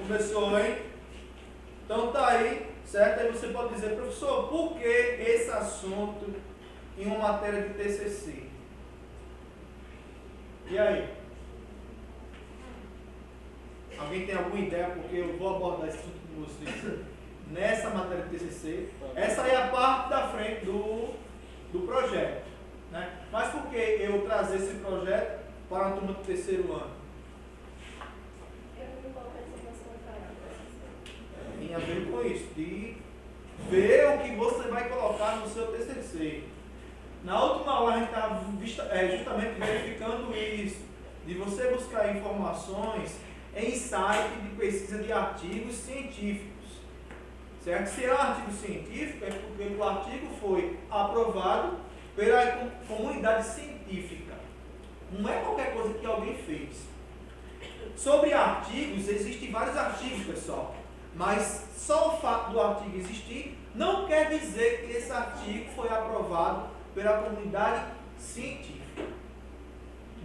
Começou, hein? Então tá aí, certo? Aí você pode dizer, professor, por que esse assunto em uma matéria de TCC? E aí? Alguém tem alguma ideia? Porque eu vou abordar esse assunto com vocês nessa matéria de TCC. Essa é a parte da frente do projeto, né? Mas por que eu trazer esse projeto para a turma do terceiro ano? Tem a ver com isso, de ver o que você vai colocar no seu TCC. Na última aula a gente estava justamente verificando isso, de você buscar informações em site de pesquisa de artigos científicos. Certo? Se é um artigo científico, é porque o artigo foi aprovado pela comunidade científica. Não é qualquer coisa que alguém fez. Sobre artigos, existem vários artigos, pessoal. Mas só o fato do artigo existir não quer dizer que esse artigo foi aprovado pela comunidade científica.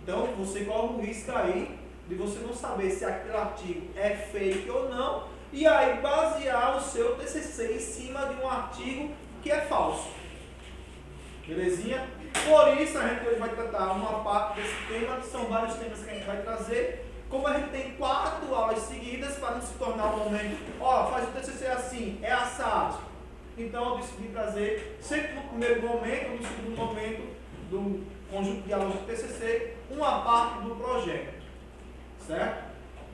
Então, você corre um risco aí de você não saber se aquele artigo é fake ou não, e aí basear o seu TCC em cima de um artigo que é falso. Belezinha? Por isso, a gente hoje vai tratar uma parte desse tema, são vários temas que a gente vai trazer. Como a gente tem 4 aulas seguidas, para não se tornar um momento, faz o TCC assim, é assado. Então, eu decidi trazer, sempre no primeiro momento, no segundo momento do conjunto de aulas do TCC, uma parte do projeto. Certo?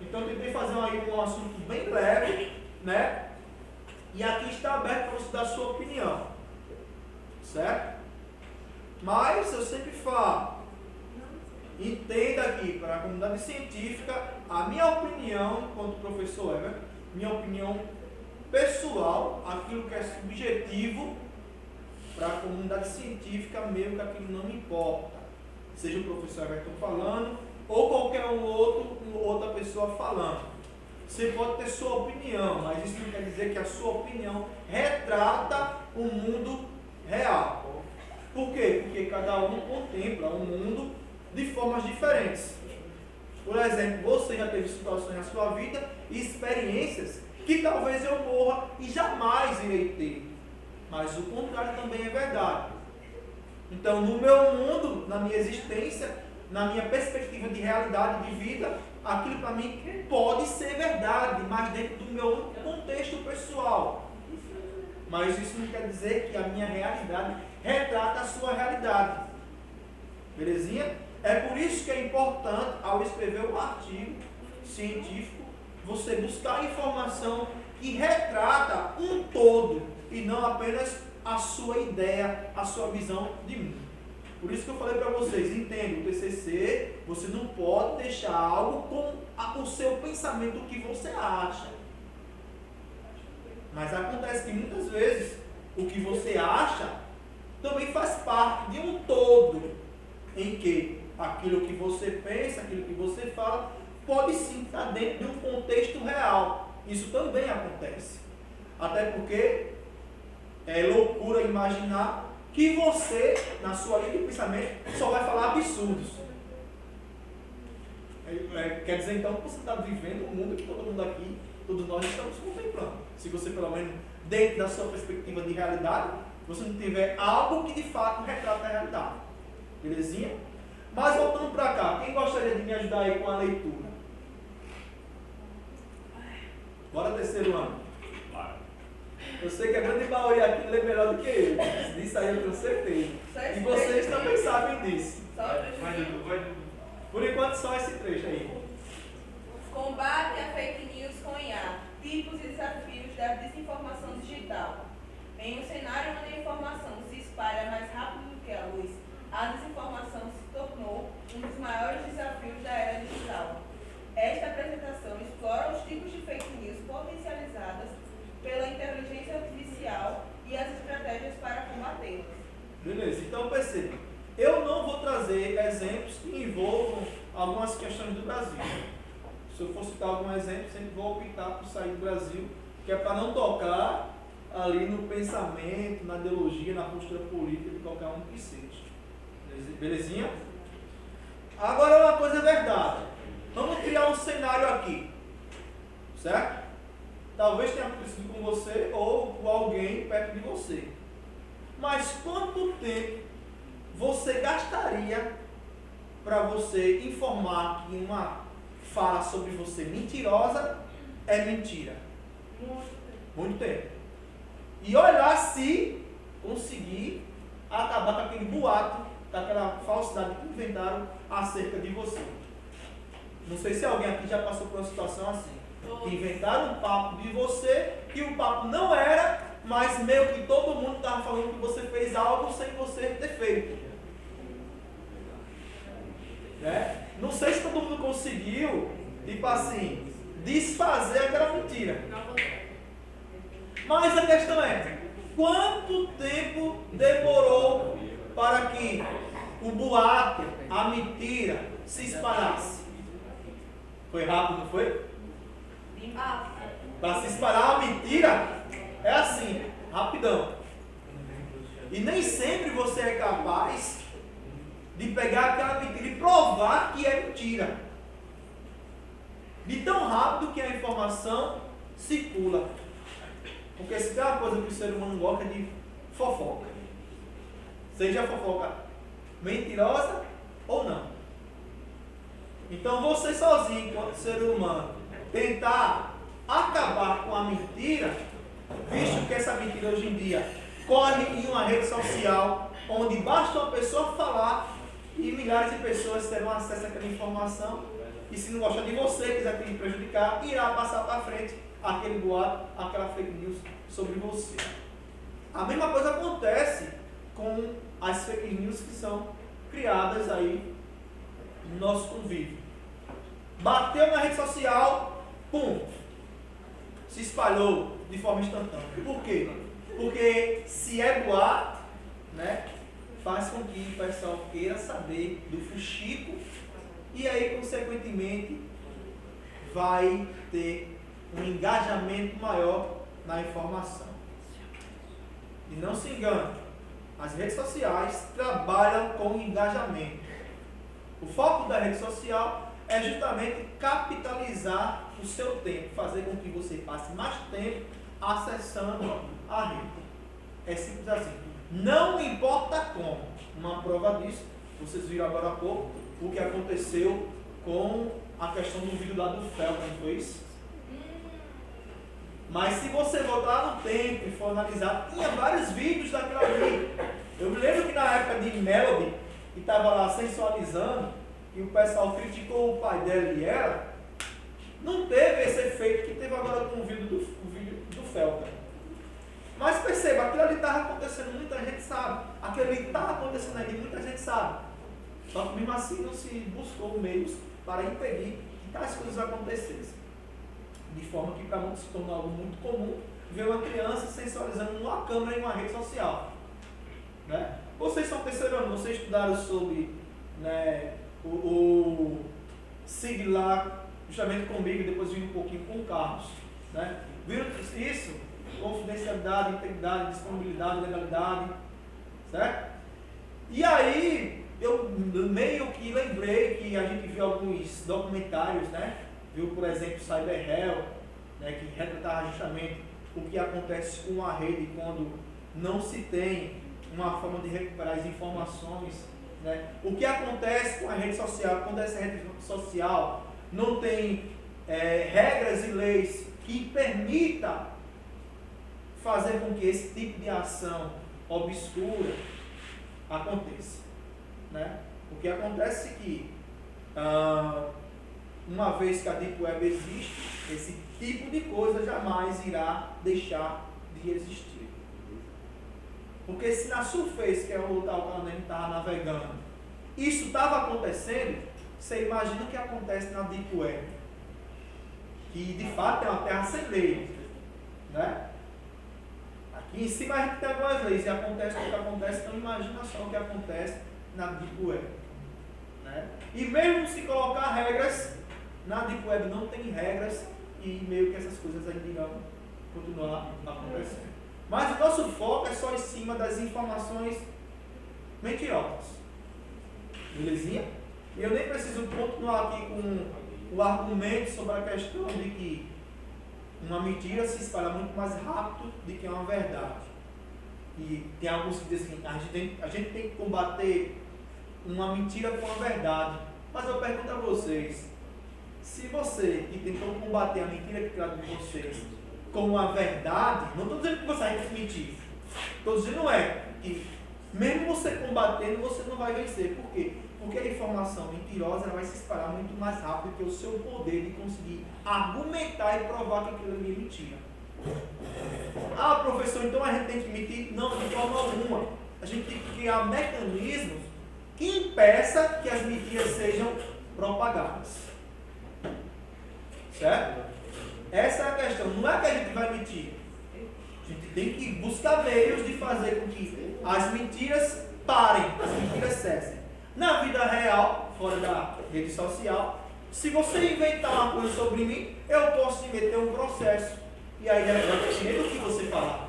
Então, eu tentei fazer aí um assunto bem leve, né? E aqui está aberto para você dar a sua opinião. Certo? Mas, eu sempre falo, entenda aqui, para a comunidade científica, a minha opinião, enquanto professor Ever, minha opinião pessoal, aquilo que é subjetivo, para a comunidade científica, mesmo que aquilo não me importa. Seja o professor Everton falando, ou qualquer outra pessoa falando. Você pode ter sua opinião, mas isso não quer dizer que a sua opinião retrata o mundo real. Por quê? Porque cada um contempla o mundo de formas diferentes. Por exemplo, você já teve situações na sua vida e experiências que talvez eu morra e jamais irei ter. Mas o contrário também é verdade. Então, no meu mundo, na minha existência, na minha perspectiva de realidade de vida, aquilo para mim pode ser verdade, mas dentro do meu contexto pessoal. Mas isso não quer dizer que a minha realidade retrata a sua realidade. Belezinha? É por isso que é importante, ao escrever um artigo científico, você buscar informação que retrata um todo e não apenas a sua ideia, a sua visão de mundo. Por isso que eu falei para vocês, entenda, o TCC, você não pode deixar algo com o seu pensamento, o que você acha. Mas acontece que muitas vezes o que você acha também faz parte de um todo, em que aquilo que você pensa, aquilo que você fala, pode sim estar dentro de um contexto real. Isso também acontece. Até porque é loucura imaginar que você, na sua linha de pensamento, só vai falar absurdos. Quer dizer então que você está vivendo um mundo que todo mundo aqui, todos nós estamos contemplando. Se você, pelo menos, dentro da sua perspectiva de realidade, você não tiver algo que de fato retrata a realidade. Belezinha? Mas voltando para cá, quem gostaria de me ajudar aí com a leitura? Bora terceiro ano. Eu sei que a grande maioria aqui lê melhor do que eu. Disso aí eu tenho certeza. E vocês também sabem disso. Por enquanto só esse trecho aí. Combate a fake news com IA. Tipos e desafios da desinformação digital. Em um cenário onde a informação se espalha mais rápido do que a luz, a desinformação se tornou um dos maiores desafios da era digital. Esta apresentação explora os tipos de fake news potencializadas pela inteligência artificial e as estratégias para combatê-las. Beleza, então perceba, eu não vou trazer exemplos que envolvam algumas questões do Brasil. Se eu for citar algum exemplo, sempre vou optar por sair do Brasil, que é para não tocar ali no pensamento, na ideologia, na postura política de qualquer um que seja. Belezinha? Agora uma coisa é verdade. Vamos criar um cenário aqui. certo? Talvez tenha acontecido com você ou com alguém perto de você. Mas quanto tempo você gastaria para você informar que uma fala sobre você mentirosa é mentira? Muito tempo. E olhar se conseguir acabar com aquele boato, com aquela falsidade que inventaram acerca de você. Não sei se alguém aqui já passou por uma situação assim. Que inventaram um papo de você, que o papo não era, mas meio que todo mundo estava falando que você fez algo sem você ter feito. Né? Não sei se todo mundo conseguiu, tipo assim, desfazer aquela mentira. Mas a questão é, quanto tempo demorou para que o boato, a mentira, se espalhasse? Foi rápido, não foi? Para se espalhar a mentira, é assim, rapidão. E nem sempre você é capaz de pegar aquela mentira e provar que é mentira. De tão rápido que a informação circula. Porque se tem uma coisa que o ser humano gosta é de fofoca. Seja fofoca mentirosa ou não. Então você sozinho, enquanto ser humano, tentar acabar com a mentira, visto que essa mentira hoje em dia corre em uma rede social, onde basta uma pessoa falar e milhares de pessoas terão acesso àquela informação, e se não gostar de você, quiser te prejudicar, irá passar para frente aquele boato, aquela fake news sobre você. A mesma coisa acontece com as fake news que são criadas aí no nosso convívio. Bateu na rede social, pum, se espalhou de forma instantânea. Por quê? Porque se é boato, né, faz com que o pessoal queira saber do fuxico e aí, consequentemente, vai ter um engajamento maior na informação. E não se engane, as redes sociais trabalham com engajamento. O foco da rede social é justamente capitalizar o seu tempo, fazer com que você passe mais tempo acessando a rede. É simples assim. Não importa como. Uma prova disso, vocês viram agora há pouco o que aconteceu com a questão do vídeo lá do Felca, não foi isso? Mas se você voltar no tempo e for analisar, tinha vários vídeos daquilo ali. Eu me lembro que na época de Melody, que estava lá sensualizando, e o pessoal criticou o pai dela e ela, não teve esse efeito que teve agora com o vídeo do Felca. Mas perceba, aquilo ali estava acontecendo, muita gente sabe. Aquilo ali estava acontecendo ali, muita gente sabe. Só que mesmo assim não se buscou meios para impedir que tais coisas acontecessem. De forma que para muitos se tornou algo muito comum ver uma criança sensualizando numa câmera em uma rede social. Né? Vocês são terceiro ano, vocês estudaram sobre, né, o SIG lá, justamente comigo, e depois vindo um pouquinho com o Carlos. Né? Viram isso? Confidencialidade, integridade, disponibilidade, legalidade. Certo? E aí, eu meio que lembrei que a gente viu alguns documentários, né? Viu, por exemplo, Cyber Hell, né, que retratava justamente o que acontece com a rede quando não se tem uma forma de recuperar as informações, né? O que acontece com a rede social quando essa rede social não tem regras e leis que permita fazer com que esse tipo de ação obscura aconteça. Né? O que acontece é que, uma vez que a Deep Web existe, esse tipo de coisa jamais irá deixar de existir. Porque se na Surface, que é o local que a gente estava navegando, isso estava acontecendo, você imagina o que acontece na Deep Web. Que de fato é uma terra sem lei. Né? Aqui em cima a gente tem algumas leis e acontece o que acontece, então imagina só o que acontece na Deep Web. Né? E mesmo se colocar regras, na Deep Web não tem regras e meio que essas coisas ainda irão continuar acontecendo. Mas o nosso foco é só em cima das informações mentirosas. Belezinha? E eu nem preciso continuar aqui com o argumento sobre a questão de que uma mentira se espalha muito mais rápido do que uma verdade. E tem alguns que dizem que a gente tem que combater uma mentira com a verdade. Mas eu pergunto a vocês, se você que tentou combater a mentira que criaram de vocês com a verdade, não estou dizendo que você vai mentir. Estou dizendo que mesmo você combatendo, você não vai vencer. Por quê? Porque a informação mentirosa ela vai se espalhar muito mais rápido que o seu poder de conseguir argumentar e provar que aquilo ali é mentira. Ah, professor, então a gente tem que mentir? Não, de forma alguma. A gente tem que criar mecanismos que impeçam que as mentiras sejam propagadas. Certo? Essa é a questão. Não é que a gente vai mentir. A gente tem que buscar meios de fazer com que as mentiras parem, as mentiras cessem. Na vida real, fora da rede social, se você inventar uma coisa sobre mim, eu posso te meter um processo. E aí dependendo do que você falar.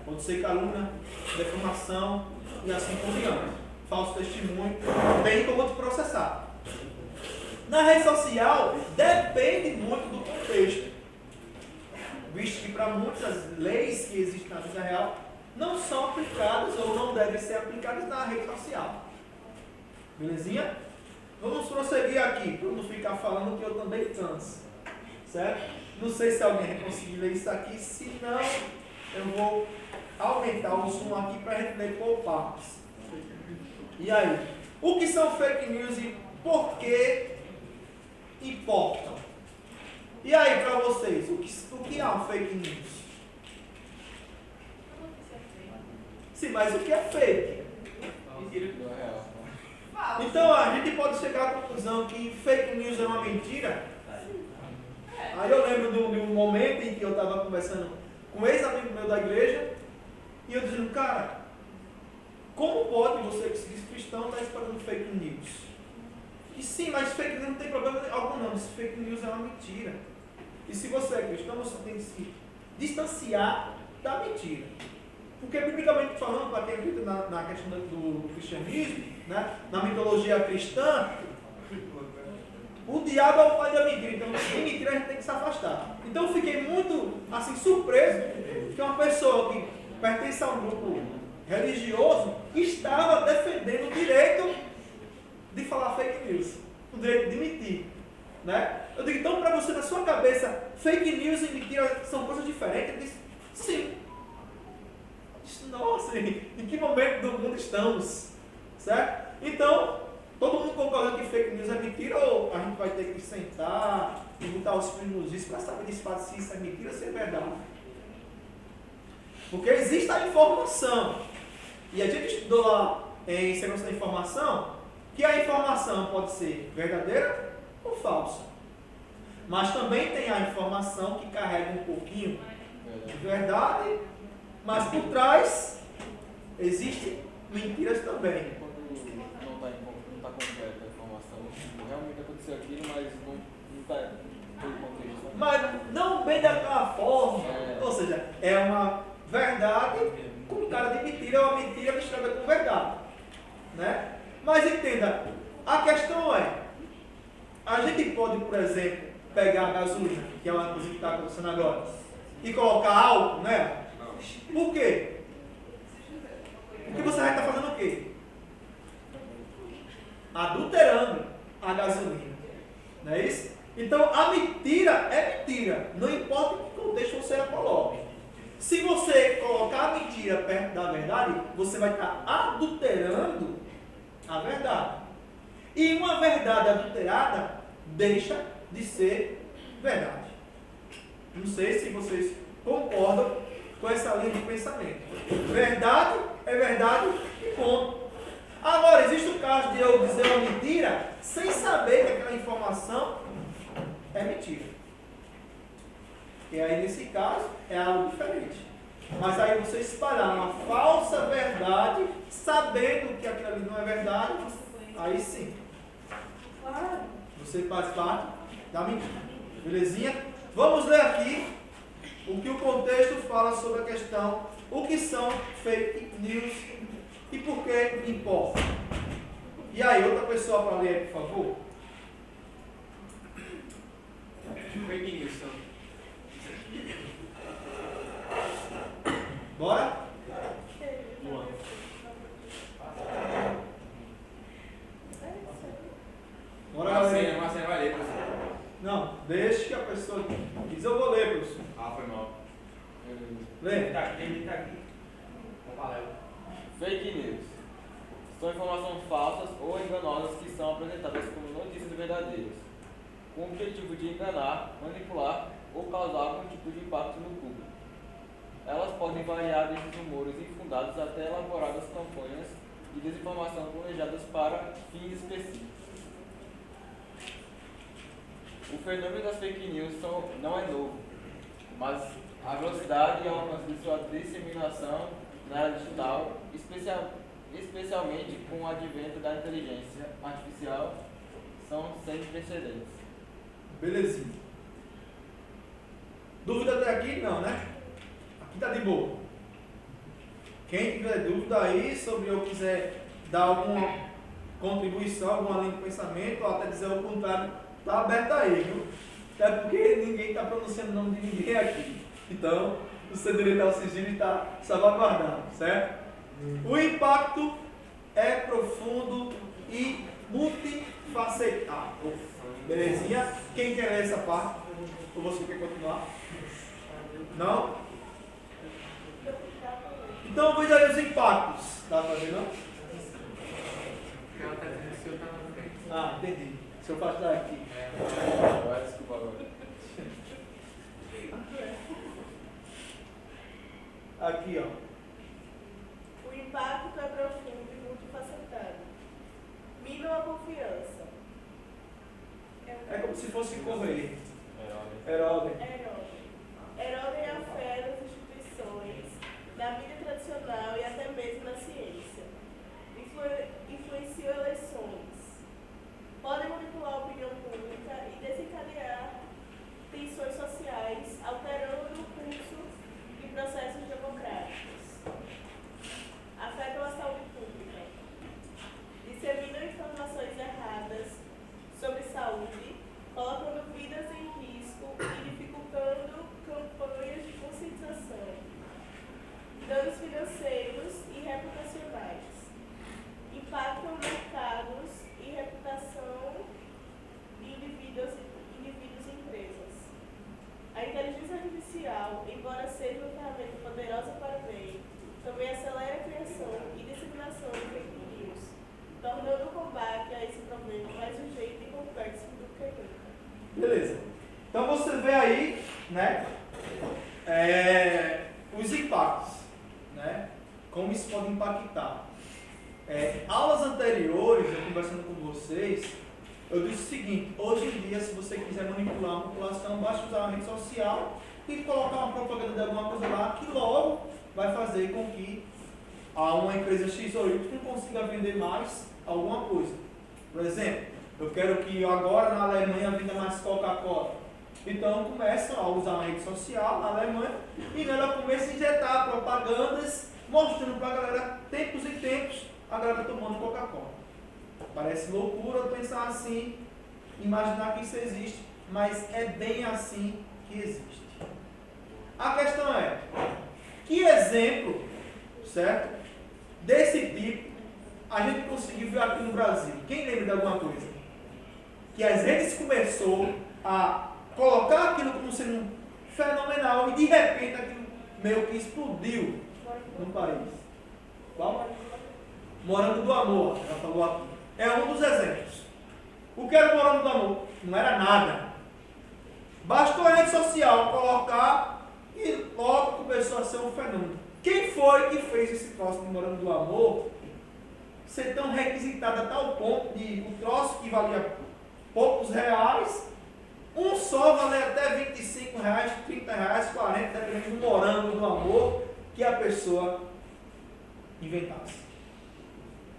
Pode ser calúnia, defamação e assim por diante. Falso testemunho, tem como te processar. Na rede social, depende muito do contexto. Visto que para muitas leis que existem na vida real, não são aplicadas ou não devem ser aplicadas na rede social. Belezinha? Vamos prosseguir aqui, para não ficar falando que eu também canso. Certo? Não sei se alguém conseguir ler isso aqui, se não, eu vou aumentar o som aqui para a gente ler por partes. E aí? O que são fake news e por que importam? E aí, para vocês, o que é uma fake news? Sim, mas o que é fake? Mentira. Então, a gente pode chegar à conclusão que fake news é uma mentira. Aí eu lembro de um momento em que eu estava conversando com um ex-amigo meu da igreja, e eu dizendo, cara, como pode você que se diz cristão estar espalhando fake news? E sim, mas fake news não tem problema algum não, esse fake news é uma mentira. E se você é cristão, você tem que se distanciar da mentira. Porque, biblicamente falando, para quem acredita na questão do cristianismo, né, na mitologia cristã, o diabo é o pai da mentira. Então, sem mentira a gente tem que se afastar. Então, eu fiquei muito assim, surpreso que uma pessoa que pertence a um grupo religioso estava defendendo o direito de falar fake news, o direito de mentir. Né? Eu digo, então, para você, na sua cabeça, fake news e mentira são coisas diferentes? Ele disse, sim. Nossa, em que momento do mundo estamos? Certo? Então, todo mundo concorda que fake news é mentira ou a gente vai ter que sentar e botar os primos isso para saber de fato se isso é mentira ou se é verdade? Porque existe a informação. E a gente estudou lá em segurança da informação que a informação pode ser verdadeira ou falsa. Mas também tem a informação que carrega um pouquinho de verdade, mas por trás existem mentiras também. Quando não está completa a informação, realmente aconteceu aquilo, mas não está todo o contexto. Mas não bem daquela forma. Ou seja, é uma verdade com cara de mentira, é uma mentira misturada com verdade. Né? Mas entenda, a questão é, a gente pode, por exemplo, pegar a gasolina, que é uma coisa que está acontecendo agora, e colocar álcool nela. Por quê? Porque você vai estar fazendo o quê? Adulterando a gasolina. Não é isso? Então, a mentira é mentira. Não importa em que contexto você a coloque. Se você colocar a mentira perto da verdade, você vai estar adulterando a verdade. E uma verdade adulterada deixa de ser verdade. Não sei se vocês concordam com essa linha de pensamento. Verdade é verdade e ponto. Agora, existe o caso de eu dizer uma mentira sem saber que aquela informação é mentira. E aí, nesse caso, é algo diferente. Mas aí você espalhar uma falsa verdade, sabendo que aquilo ali não é verdade, aí sim. Você faz parte da mentira. Belezinha? Vamos ler aqui o que o contexto fala sobre a questão, o que são fake news e por que importa. E aí, outra pessoa para ler, por favor? Fake news são Bora? Boa. Bora, galera. Marcelo vai ler, professor. Não, deixa que a pessoa diz, eu vou ler, professor. Foi mal. Lê. Tá aqui. Valeu. Fake news. São informações falsas ou enganosas que são apresentadas como notícias verdadeiras, com o objetivo de enganar, manipular ou causar algum tipo de impacto no público. Elas podem variar desde rumores infundados até elaboradas campanhas de desinformação planejadas para fins específicos. O fenômeno das fake news não é novo, mas a velocidade e o alcance de sua disseminação na área digital, especialmente com o advento da inteligência artificial, são sem precedentes. Belezinha. Dúvida até aqui? Não, né? Aqui tá de boa. Quem tiver dúvida aí sobre eu quiser dar alguma contribuição, alguma linha de pensamento, ou até dizer o contrário, tá aberto aí, viu? Até porque ninguém está pronunciando o nome de ninguém aqui. Então, o seu direito ao sigilo está salvaguardado, certo? O impacto é profundo e multifacetado. Belezinha? Quem quer ler essa parte? Ou você quer continuar? Não? Então veja aí os impactos. Dá pra ver, não? Ela tá dizendo que o senhor tá na frente. Ah, entendi. Se eu faço daqui. Vai, desculpa agora. Aqui, ó. O impacto é profundo e multifacetado. Minam a confiança. É como se fosse correr. Herói. Erodem a fé nas instituições, na mídia tradicional e até mesmo na ciência. Influenciam eleições. Podem manipular a opinião pública e desencadear tensões sociais, alterando o curso de processos democráticos. Afetam a saúde pública. Disseminam informações erradas sobre saúde, colocando vidas em risco e dificultando campanhas de conscientização. Danos financeiros e reputacionais. Impactam mercados e reputação de indivíduos e empresas. A inteligência artificial, embora seja uma ferramenta poderosa para o bem, também acelera a criação e disseminação de fake news, tornando o combate a esse problema mais urgente e complexo do que nunca. Beleza. Então você vê aí, né, os impactos, né, como isso pode impactar. Aulas anteriores, eu conversando com vocês, eu disse o seguinte: hoje em dia, se você quiser manipular a população, basta usar uma rede social e colocar uma propaganda de alguma coisa lá que logo vai fazer com que uma empresa X ou Y consiga vender mais alguma coisa. Por exemplo, eu quero que agora na Alemanha venda mais Coca-Cola. Então começam a usar uma rede social na Alemanha e nela começa a injetar propagandas mostrando para a galera, tempos e tempos, a galera tomando Coca-Cola. Parece loucura pensar assim, imaginar que isso existe, mas é bem assim que existe. A questão é, que exemplo, certo, desse tipo a gente conseguiu ver aqui no Brasil? Quem lembra de alguma coisa? Que as redes começou a colocar aquilo como sendo fenomenal e de repente aquilo meio que explodiu no país. Qual? Morango do Amor, já falou aqui. É um dos exemplos. O que era o Morango do Amor? Não era nada. Bastou a rede social colocar e logo começou a ser um fenômeno. Quem foi que fez esse troço de Morango do Amor ser tão requisitado a tal ponto de o troço que valia poucos reais, um só valer até R$25, R$30, R$40, dependendo do Morango do Amor que a pessoa inventasse.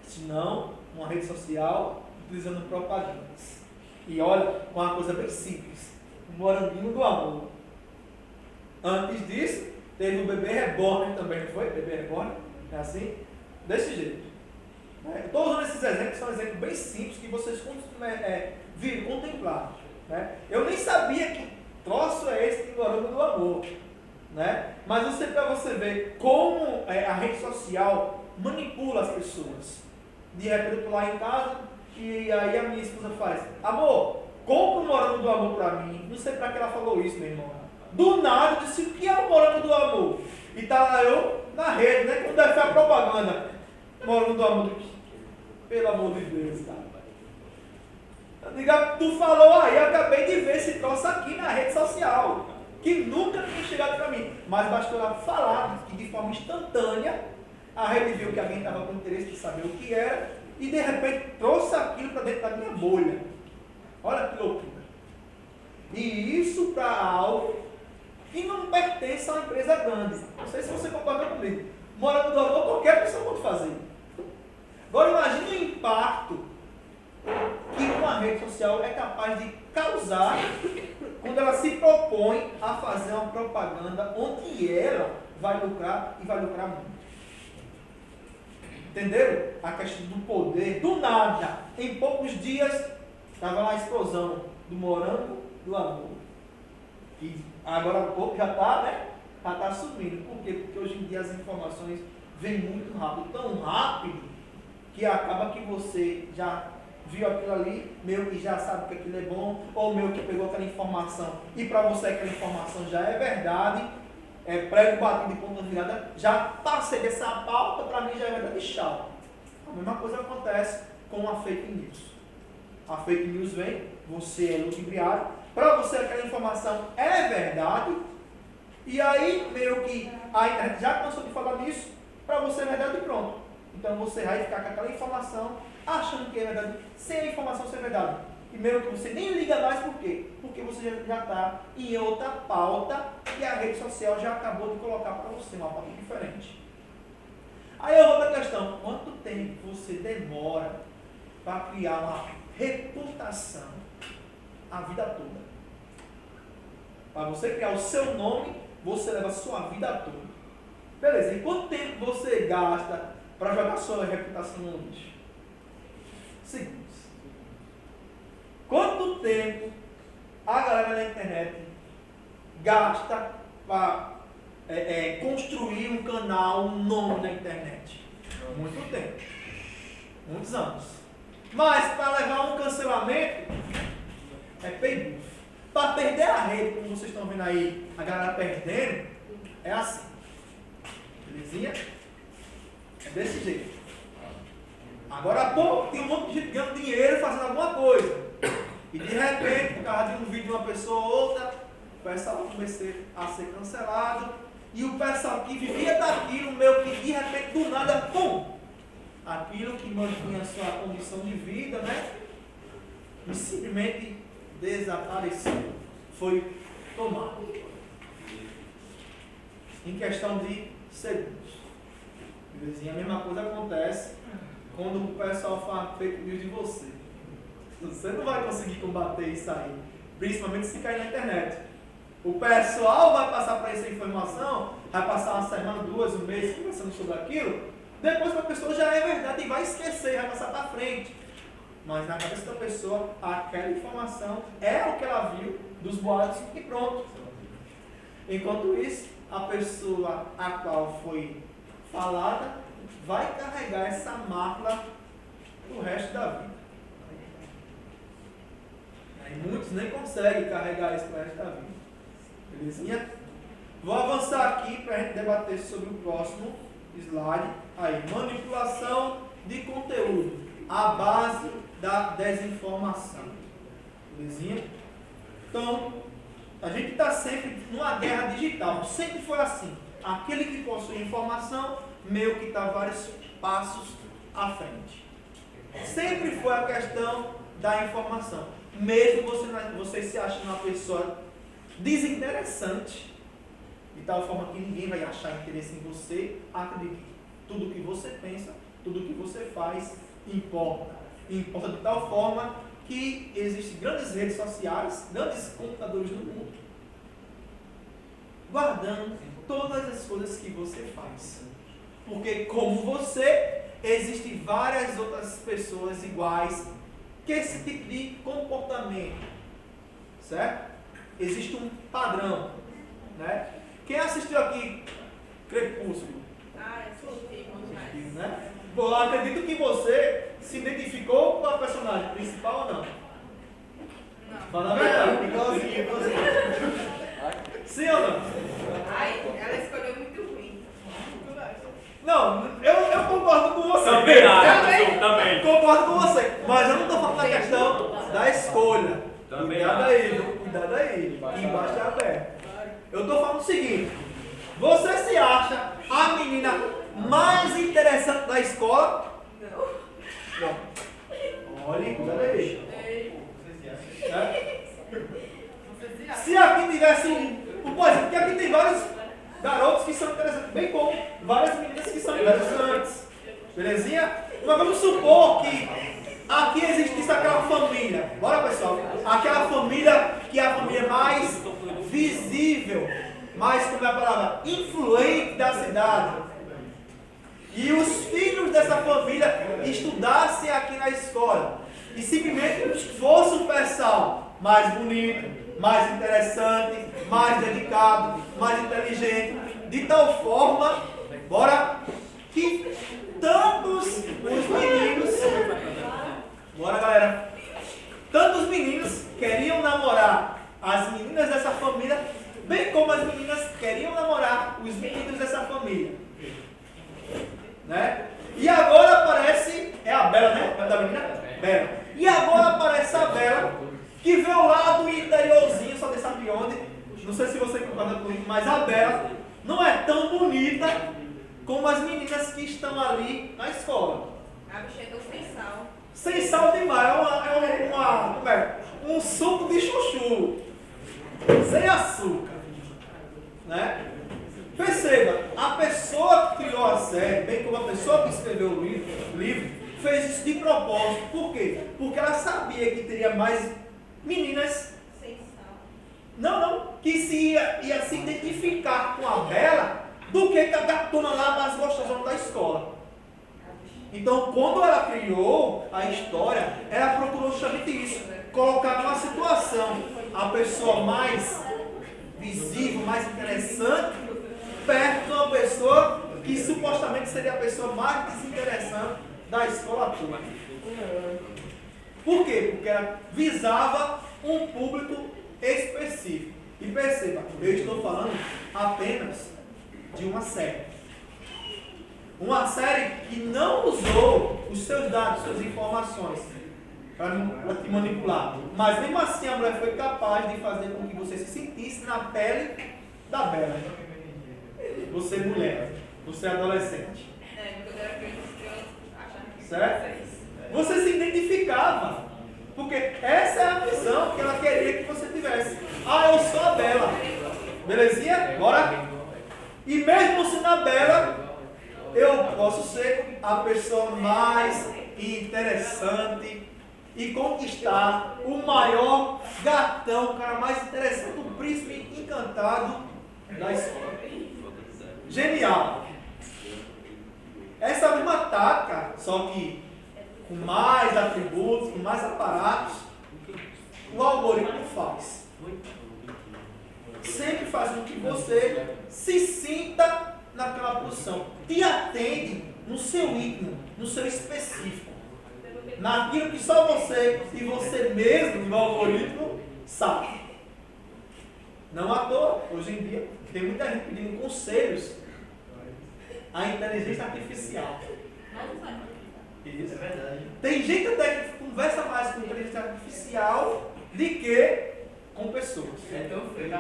Se não, uma rede social utilizando propagandas. E olha, uma coisa bem simples: o Moranguinho do Amor. Antes disso, teve o Bebê Reborn também, não foi? Bebê Reborn? É assim? Desse jeito. Estou usando esses exemplos, são exemplos bem simples que vocês viram, contemplar. Né? Eu nem sabia que troço é esse de Morango do Amor. Né? Mas para você ver como a rede social manipula as pessoas. De repente eu tô lá em casa e aí a minha esposa faz: amor, compra um morango do amor pra mim. Não sei pra que ela falou isso, meu irmão. Do nada eu disse: o que é o morango do amor? E tá lá eu na rede, né? Quando deve ser a propaganda. Morango do amor. Pelo amor de Deus, cara. Diga, tu falou aí, eu acabei de ver esse troço aqui na rede social, que nunca tinha chegado para mim, mas bastou ela falar que de forma instantânea a rede viu que alguém estava com interesse de saber o que era e de repente trouxe aquilo para dentro da minha bolha. Olha que loucura. E isso para algo que não pertence a uma empresa grande. Não sei se você concorda comigo. Morango do amor, qualquer pessoa pode fazer. Agora imagine o impacto que uma rede social é capaz de causar quando ela se propõe a fazer uma propaganda onde ela vai lucrar e vai lucrar muito. Entenderam? A questão do poder, do nada. Em poucos dias, estava lá a explosão do morango do amor. E agora há pouco já está, né? Já está subindo. Por quê? Porque hoje em dia as informações vêm muito rápido, tão rápido, que acaba que você já viu aquilo ali, meio que já sabe que aquilo é bom, ou meio que pegou aquela informação, e para você aquela informação já é verdade, é prego batido de ponta virada, já passei dessa pauta, para mim já é verdade, tchau. A mesma coisa acontece com a fake news. A fake news vem, você é ludibriado, para você aquela informação é verdade, e aí meio que a internet já cansou de falar nisso, para você é verdade e pronto. Então você vai ficar com aquela informação, achando que é verdade, sem a informação ser verdade. E mesmo que você nem liga mais, por quê? Porque você já está em outra pauta que a rede social já acabou de colocar para você, uma pauta diferente. Aí eu vou para a questão: quanto tempo você demora para criar uma reputação a vida toda? Para você criar o seu nome, você leva a sua vida toda. Beleza, e quanto tempo você gasta para jogar sua reputação no lixo? Segundos. Quanto tempo a galera na internet gasta para construir um canal, um nome na internet? Muito tempo. Muitos anos. Mas para levar um cancelamento, é pay-buff. Para perder a rede, como vocês estão vendo aí, a galera perdendo, é assim. Belezinha? É desse jeito. Agora há pouco tem um monte de gente ganhando dinheiro fazendo alguma coisa. E de repente, por causa de um vídeo de uma pessoa ou outra, o pessoal começou a ser cancelado. E o pessoal que vivia daquilo, meio que de repente, do nada, pum! Aquilo que mantinha a sua condição de vida, né? E simplesmente desapareceu. Foi tomado. Em questão de segundos. Belezinha? A mesma coisa acontece quando o pessoal fala fake news de você. Você não vai conseguir combater isso aí, principalmente se cair na internet. O pessoal vai passar para essa informação, vai passar uma semana, 2, um mês conversando sobre aquilo, depois a pessoa já é verdade e vai esquecer, vai passar para frente. Mas na cabeça da pessoa, aquela informação é o que ela viu dos boatos e pronto. Enquanto isso, a pessoa a qual foi falada vai carregar essa mácula o resto da vida. E muitos nem conseguem carregar isso pro resto da vida. Belezinha? Vou avançar aqui para a gente debater sobre o próximo slide. Aí, manipulação de conteúdo. A base da desinformação. Belezinha? Então, a gente está sempre numa guerra digital. Sempre foi assim. Aquele que possui informação, meio que está vários passos à frente. Sempre foi a questão da informação. Mesmo você se achando uma pessoa desinteressante, de tal forma que ninguém vai achar interesse em você, acredite. Tudo que você pensa, tudo que você faz, importa. Importa de tal forma que existem grandes redes sociais, grandes computadores no mundo, guardando todas as coisas que você faz. Porque como você, existem várias outras pessoas iguais que esse tipo de comportamento, certo? Existe um padrão, né? Quem assistiu aqui Crepúsculo? Ah, é sutil, demais. Né? Bom, eu acredito que você se identificou com a personagem principal ou não? Não. Fala a verdade. Igualzinho. Sim ou não? Ai, ela escolheu muito ruim. Não, eu concordo com você. Também acho, também. Concordo com você. Mas eu não estou falando da questão da escolha. Também Cuidado acho. aí, viu? Cuidado aí. Embaixo é aberto. Eu estou falando o seguinte. Você se acha a menina mais interessante da escola? Não. Não. Olha, cuidado aí. É? Se aqui tivesse por exemplo, porque aqui tem vários garotos que são interessantes, bem como várias meninas que são interessantes. Belezinha? Mas vamos supor que aqui existisse aquela família. Bora, pessoal? Aquela família que é a família mais visível, mais, como é a palavra, influente da cidade. E os filhos dessa família estudassem aqui na escola. E simplesmente fosse o pessoal mais bonito, mais interessante, mais dedicado, mais inteligente. De tal forma, bora, que tantos os meninos, bora galera, tantos meninos queriam namorar as meninas dessa família, bem como as meninas queriam namorar os meninos dessa família. Né? E agora aparece, é a Bela, né? É da menina? Bela. E agora aparece a Bela, que veio lá do interiorzinho, só de sabe onde. Não sei se você concorda comigo, mas a Bela não é tão bonita como as meninas que estão ali na escola. A bicha é sem sal. Sem sal demais, um suco de chuchu, sem açúcar, né? Perceba, a pessoa que criou a série, bem como a pessoa que escreveu o livro, fez isso de propósito. Por quê? Porque ela sabia que teria mais meninas, Sem sal. não, que ia se identificar com a Bela do que com a gatona lá mais gostosona da escola. Então, quando ela criou a história, ela procurou justamente isso, colocar numa situação a pessoa mais visível, mais interessante, perto de uma pessoa que supostamente seria a pessoa mais desinteressante da escola toda. Por quê? Porque ela visava um público específico. E perceba, eu estou falando apenas de uma série. Uma série que não usou os seus dados, suas informações para te manipular. Mas mesmo assim a mulher foi capaz de fazer com que você se sentisse na pele da Bela. Você mulher, você adolescente. Quando eu era criança, eu achava que Certo? era isso. Você se identificava. Porque essa é a visão que ela queria que você tivesse. Ah, eu sou a Bela. Belezinha? Bora? E mesmo sendo a Bela, eu posso ser a pessoa mais interessante e conquistar o maior gatão, o cara mais interessante, o príncipe encantado da escola. Genial! Essa mesma tática, só que com mais atributos, com mais aparatos, o algoritmo faz. Sempre faz com que você se sinta naquela posição. Te atende no seu íntimo, no seu específico. Naquilo que só você e você mesmo, no algoritmo, sabe. Não à toa, hoje em dia, tem muita gente pedindo conselhos à inteligência artificial. Isso. É verdade. Tem gente até que conversa mais com inteligência artificial do que com pessoas. É tão feio.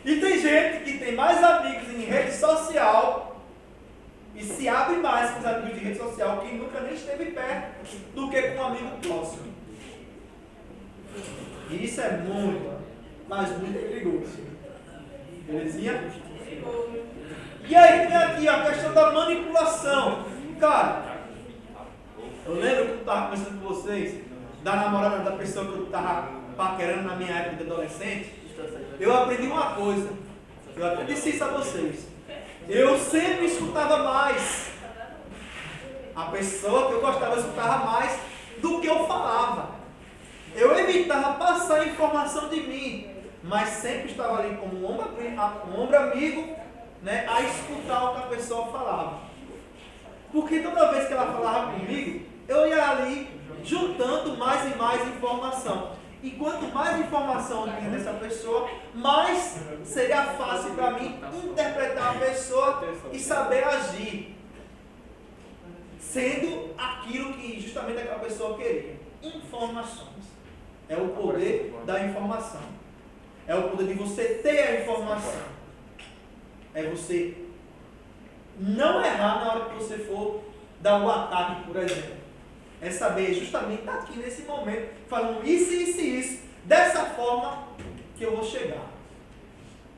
E tem gente que tem mais amigos em rede social e se abre mais com os amigos de rede social que nunca nem esteve perto do que com um amigo próximo. E isso é muito, mas muito perigoso. Belezinha? E aí tem aqui a questão da manipulação. Cara, eu lembro que eu estava conversando com vocês da namorada da pessoa que eu estava paquerando na minha época de adolescente. Eu aprendi uma coisa. Eu até disse isso a vocês. Eu sempre escutava mais. A pessoa que eu gostava, eu escutava mais do que eu falava. Eu evitava passar informação de mim. mas sempre estava ali como um ombro amigo, né, a escutar o que a pessoa falava. Porque toda vez que ela falava comigo, eu ia ali juntando mais e mais informação. E quanto mais informação eu tinha dessa pessoa, mais seria fácil para mim interpretar a pessoa e saber agir, sendo aquilo que justamente aquela pessoa queria. Informações. É o poder da informação. É o poder de você ter a informação. É você não errar na hora que você for dar um ataque, por exemplo. É saber justamente estar aqui nesse momento, falando isso, dessa forma que eu vou chegar.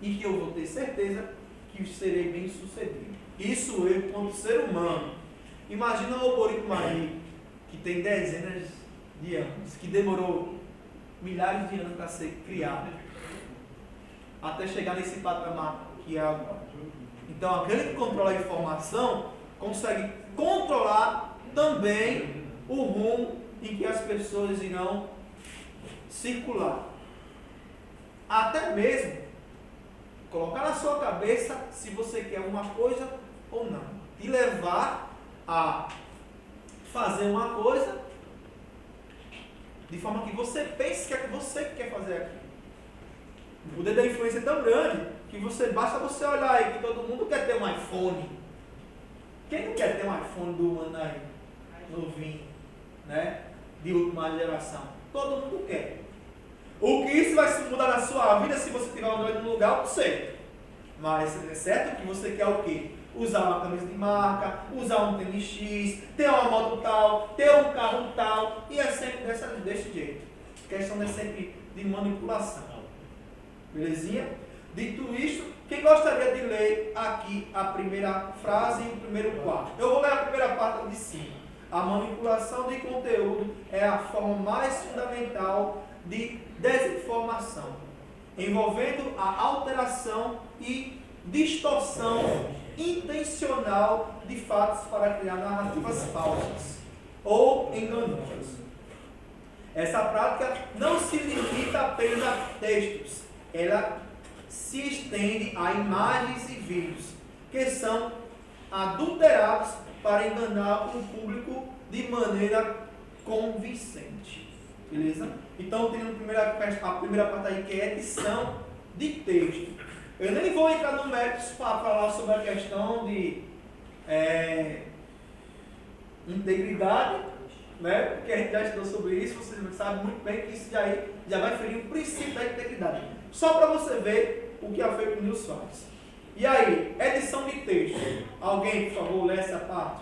E que eu vou ter certeza que serei bem sucedido. Isso eu, como ser humano. Imagina o algoritmo aí, que tem dezenas de anos, que demorou milhares de anos para ser criado, até chegar nesse patamar que é agora. Então, aquele que controla a informação consegue controlar também o rumo em que as pessoas irão circular. Até mesmo colocar na sua cabeça se você quer uma coisa ou não. E levar a fazer uma coisa de forma que você pense que é que você quer fazer aquilo. O poder da influência é tão grande que basta você olhar aí que todo mundo quer ter um iPhone. Quem não quer ter um iPhone do ano aí, novinho, né? De última geração? Todo mundo quer. O que isso vai mudar na sua vida se você tiver um no lugar, eu não sei. Mas é certo que você quer o quê? Usar uma camisa de marca, usar um tênis X, ter uma moto tal, ter um carro tal, e é sempre desse jeito. A questão é sempre de manipulação. Belezinha? Dito isto, quem gostaria de ler aqui a primeira frase e o primeiro quadro? Eu vou ler a primeira parte de cima. A manipulação de conteúdo é a forma mais fundamental de desinformação, envolvendo a alteração e distorção intencional de fatos para criar narrativas falsas ou enganosas. Essa prática não se limita apenas a textos, ela se estende a imagens e vídeos que são adulterados para enganar o público de maneira convincente. Beleza? Então tem a primeira parte aí que é edição de texto. Eu nem vou entrar no mérito para falar sobre a questão de integridade, né? Porque a gente já estudou sobre isso, você sabe muito bem que isso já vai ferir o princípio da integridade. Só para você ver o que a fake news faz. E aí, edição de texto. Alguém, por favor, lê essa parte.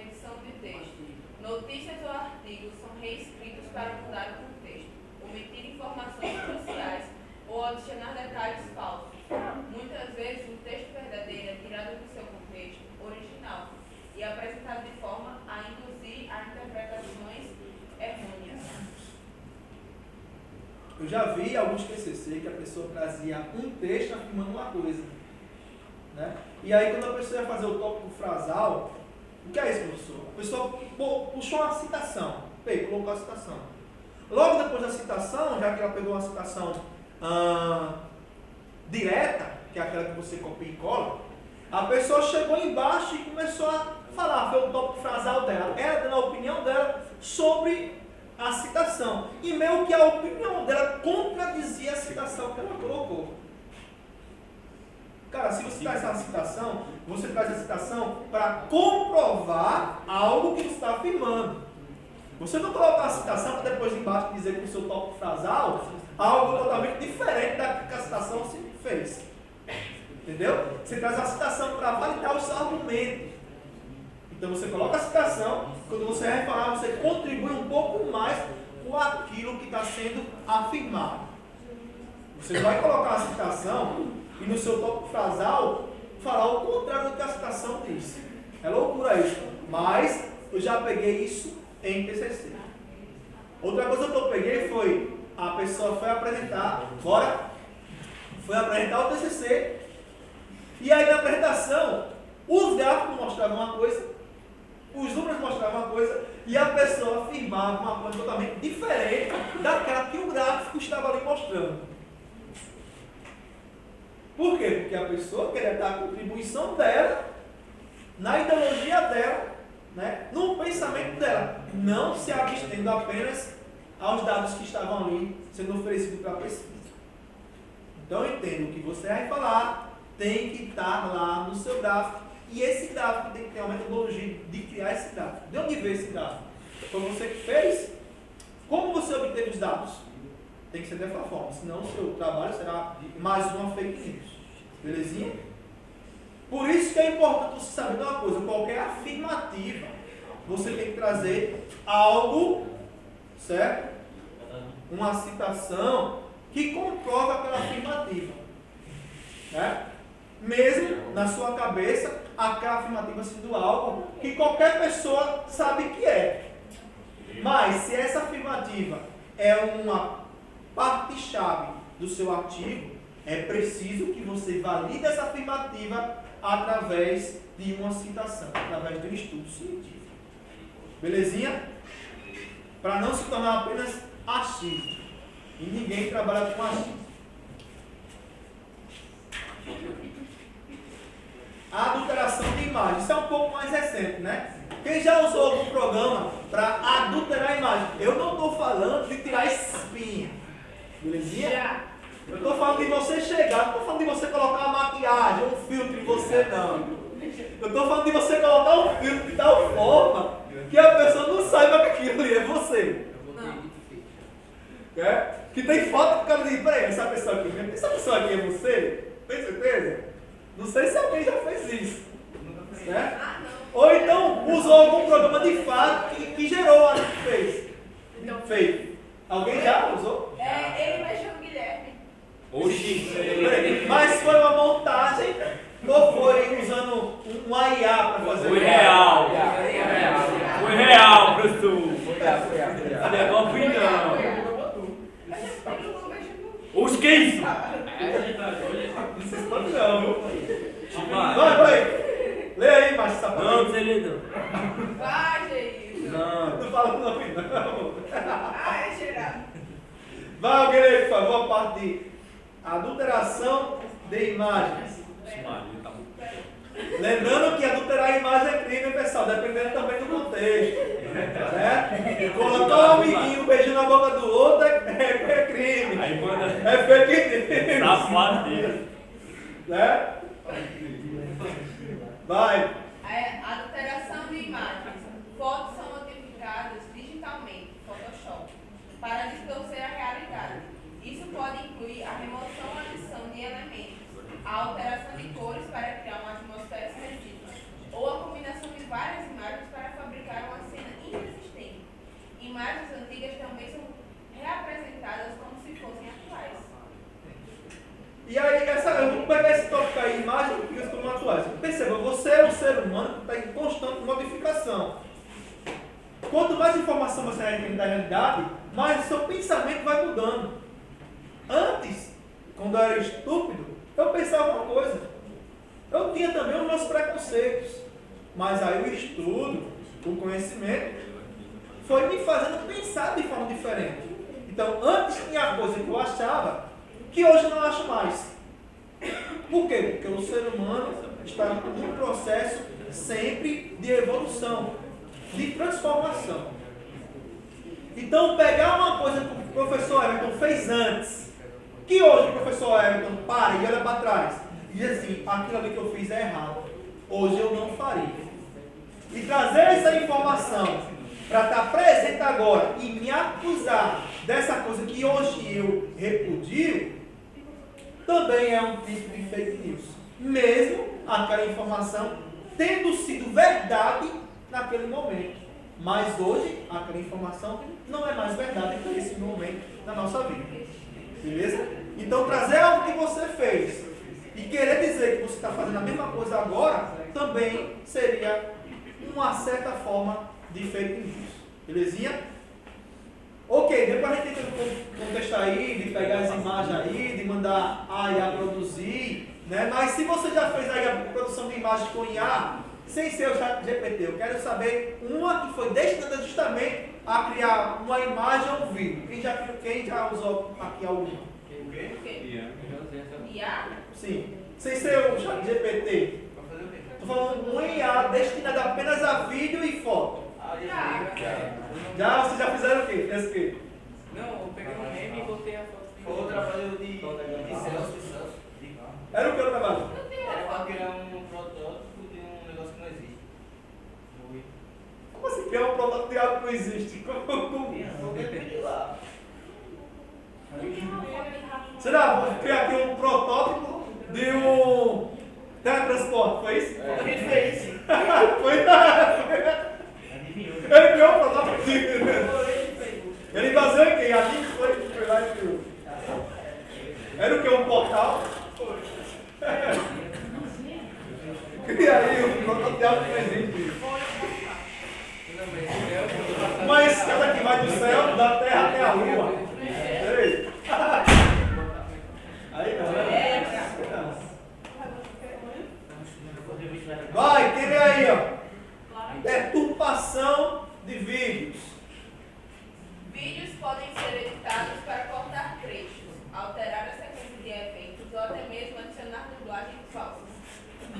Edição de texto. Notícias ou artigos são reescritos para mudar o contexto, omitir informações cruciais ou adicionar detalhes falsos. Muitas vezes o texto verdadeiro é tirado do seu contexto original e apresentado de forma a induzir a interpretações errôneas. Eu já vi alguns TCC que a pessoa trazia um texto afirmando uma coisa, né? E aí quando a pessoa ia fazer o tópico frasal, o que é isso, professor? A pessoa puxou uma citação, colocou a citação. Logo depois da citação, já que ela pegou uma citação direta, que é aquela que você copia e cola, a pessoa chegou embaixo e começou a falar, foi o tópico frasal dela, ela dando a opinião dela sobre a citação. E meio que a opinião dela contradizia a citação que ela colocou. Cara, se você traz a citação, você traz a citação para comprovar algo que você está afirmando. Você não coloca a citação para depois embaixo dizer que o seu tópico frasal algo totalmente diferente da que a citação se fez. Entendeu? Você traz a citação para validar o seu argumento. Então você coloca a citação, quando você vai falar, você contribui um pouco mais com aquilo que está sendo afirmado. Você vai colocar a citação e no seu tópico frasal falar o contrário do que a citação diz. É loucura isso. Mas eu já peguei isso em TCC. Outra coisa que eu peguei foi, a pessoa foi apresentar o TCC, e aí na apresentação, os gráficos mostravam uma coisa, os números mostravam uma coisa, e a pessoa afirmava uma coisa totalmente diferente daquela que o gráfico estava ali mostrando. Por quê? Porque a pessoa quer dar a contribuição dela, na ideologia dela, né? No pensamento dela, não se abstendo apenas aos dados que estavam ali sendo oferecidos para a pesquisa. Então eu entendo o que você vai falar, tem que estar lá no seu gráfico, e esse gráfico tem que ter uma metodologia de criar esse gráfico. De onde veio esse gráfico? Foi você que fez? Como você obteve os dados? Tem que ser dessa forma, senão o seu trabalho será mais uma fake news. Belezinha? Por isso que é importante você saber de uma coisa, qualquer afirmativa, você tem que trazer algo, certo? Uma citação que comprova aquela afirmativa. Né? Mesmo na sua cabeça, aquela afirmativa sendo algo que qualquer pessoa sabe que é. Mas se essa afirmativa é uma parte-chave do seu artigo, é preciso que você valide essa afirmativa através de uma citação, através de um estudo científico. Belezinha? Para não se tornar apenas achismo. E ninguém trabalha com achismo. A adulteração de imagem. Isso é um pouco mais recente, né? Quem já usou algum programa para adulterar a imagem? Eu não estou falando de tirar espinha. Belezinha? Já. Eu estou falando de você chegar, não estou falando de você colocar uma maquiagem, um filtro em você, não. Eu estou falando de você colocar um filtro de tal forma que a pessoa não saiba que aquilo ali é você. É? Que tem foto que o cara diz, peraí, essa pessoa aqui é você? Tem certeza? Não sei se alguém já fez isso. Né? Ah, não. Ou então usou algum programa de fato que gerou a que fez. Fake. Alguém já usou? É, ele mexeu no Guilherme. Oxi. Mas foi uma montagem ou foi usando um IA para fazer Foi real. Foi real, professor. Não é golpe não. Oxe, que isso? Não se expande não, viu? Vai. Lê aí, macho, essa parte. Não sei ler não. Vai, Geilson. Não fala o nome não. Ah, é Gerardo. Vai alguém aí, por favor, a parte de adulteração de imagens. Lembrando que adulterar a imagem é crime, pessoal, dependendo também do contexto. Né? Colocar um amiguinho beijando a boca do outro é crime. Aí manda. É fake news. Safado dele. Né? Vai. A adulteração de imagens. Fotos são modificadas digitalmente, Photoshop, para distorcer a realidade. Isso pode incluir a remoção ou adição de elementos, a alteração de cores para criar uma atmosfera específica, ou a combinação de várias imagens para fabricar uma cena inexistente. Imagens antigas também são reapresentadas como se fossem atuais. E aí, eu vou pegar esse tópico aí, imagens antigas como atuais. Perceba, você é um ser humano que está em constante modificação. Quanto mais informação você tem da realidade, mais o seu pensamento vai mudando. Antes, quando eu era estúpido, eu pensava uma coisa. Eu tinha também os meus preconceitos. Mas aí o estudo, o conhecimento, foi me fazendo pensar de forma diferente. Então, antes tinha coisa que eu achava que hoje eu não acho mais. Por quê? Porque o ser humano está num processo sempre de evolução, de transformação. Então, pegar uma coisa que o professor Everton fez antes, que hoje o professor Everton para e olha para trás e diz assim, aquilo ali que eu fiz é errado, hoje eu não faria. E trazer essa informação para estar presente agora e me acusar dessa coisa que hoje eu repudio, também é um tipo de fake news. Mesmo aquela informação tendo sido verdade naquele momento. Mas hoje, aquela informação não é mais verdade nesse momento da nossa vida. Beleza? Então, trazer algo que você fez e querer dizer que você está fazendo a mesma coisa agora, também seria uma certa forma de fake news. Belezinha? Ok, depois a gente tenta contestar aí, de pegar as imagens aí, de mandar a IA produzir, né? Mas se você já fez aí a produção de imagens com IA, sem ser o ChatGPT, eu quero saber uma que foi destinada justamente a criar uma imagem ou um vídeo. Quem já usou aqui alguma? quê? O quê? Ia. IA? Sim. Sem ser o chat GPT. Pra fazer o quê? Tô falando um IA destinado apenas a vídeo e foto. Ah, Já, vocês já fizeram o quê? Fez o quê? Não, eu peguei um meme e botei a foto. Foi o trabalho de Celso. Era o que eu trabalho? Não tem Era pra foto. criar um protótipo de um negócio que não existe. Como assim criar um protótipo de algo que não existe? Como? Vou ver lá. Será? Vou criar aqui um protótipo de um teletransporte, foi isso? A gente fez. Foi. Adivinhou? Ele criou um protótipo de... Ele baseou em quem? Aqui foi lá e criou. Era o que? Um portal? Cria aí um protótipo de algo que não existe. Uma escada que vai do céu, da terra até a lua. Ei. Aí não. Vai, quem vem aí, ó? Deturpação de vídeos. Vídeos podem ser editados para cortar trechos, alterar a sequência de eventos ou até mesmo adicionar dublagens falsas,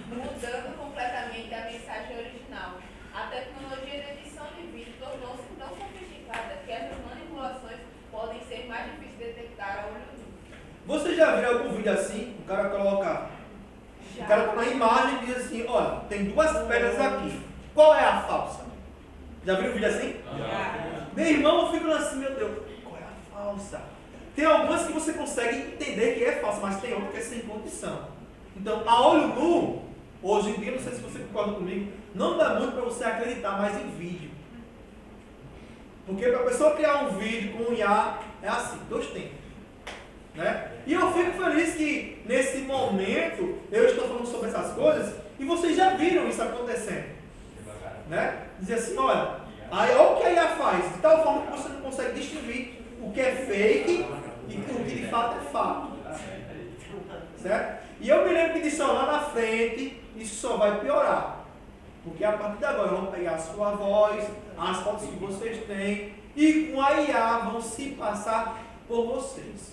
mudando completamente a mensagem original. A tecnologia de edição de vídeo tornou-se tão sofisticada que essas manipulações podem ser mais difíceis de detectar a olho nu. Você já viu algum vídeo assim? O cara coloca. O cara com uma imagem e diz assim: olha, tem duas pedras aqui. Qual é a falsa? Já viu um vídeo assim? Meu irmão, eu fico assim, meu Deus, qual é a falsa? Tem algumas que você consegue entender que é falsa, mas tem outras que é sem condição. Então, a olho nu, hoje em dia, não sei se você concorda comigo, não dá muito para você acreditar mais em vídeo. Porque para a pessoa criar um vídeo com um IA, é assim, 2 tempos. Né? E eu fico feliz que, nesse momento, eu estou falando sobre essas coisas e vocês já viram isso acontecendo. Né? Dizer assim, olha, aí olha o que a IA faz, de tal forma que você não consegue distinguir o que é fake e o que de fato é fato. Certo? E eu me lembro que disse, ó, lá na frente, isso só vai piorar. Porque a partir de agora vão pegar a sua voz, as fotos que vocês têm, e com a IA vão se passar por vocês.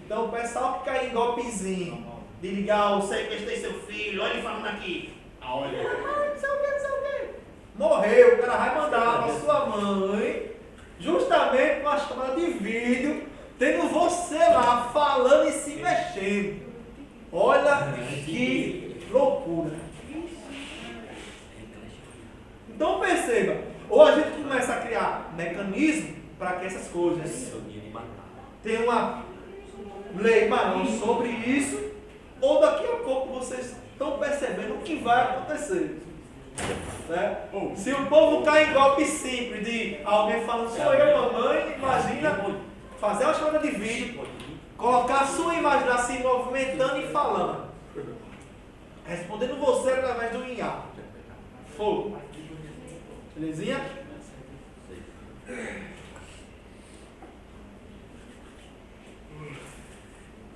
Então o pessoal que cai em golpezinho, de ligar, eu sequestrei seu filho, olha ele falando aqui. Olha, não sei o que, não sei o que. Morreu, o cara vai mandar para sua mãe, justamente com a chamada de vídeo, tendo você lá falando e se mexendo. Olha que loucura. Então perceba, ou a gente começa a criar mecanismo para que essas coisas tenham uma lei maior sobre isso, ou daqui a pouco vocês estão percebendo o que vai acontecer. Né? Se o povo cai em golpe simples de alguém falando, sou eu, mamãe, imagina fazer uma chamada de vídeo, colocar a sua imagem lá se movimentando e falando, respondendo você através do IA. Fogo. Belezinha?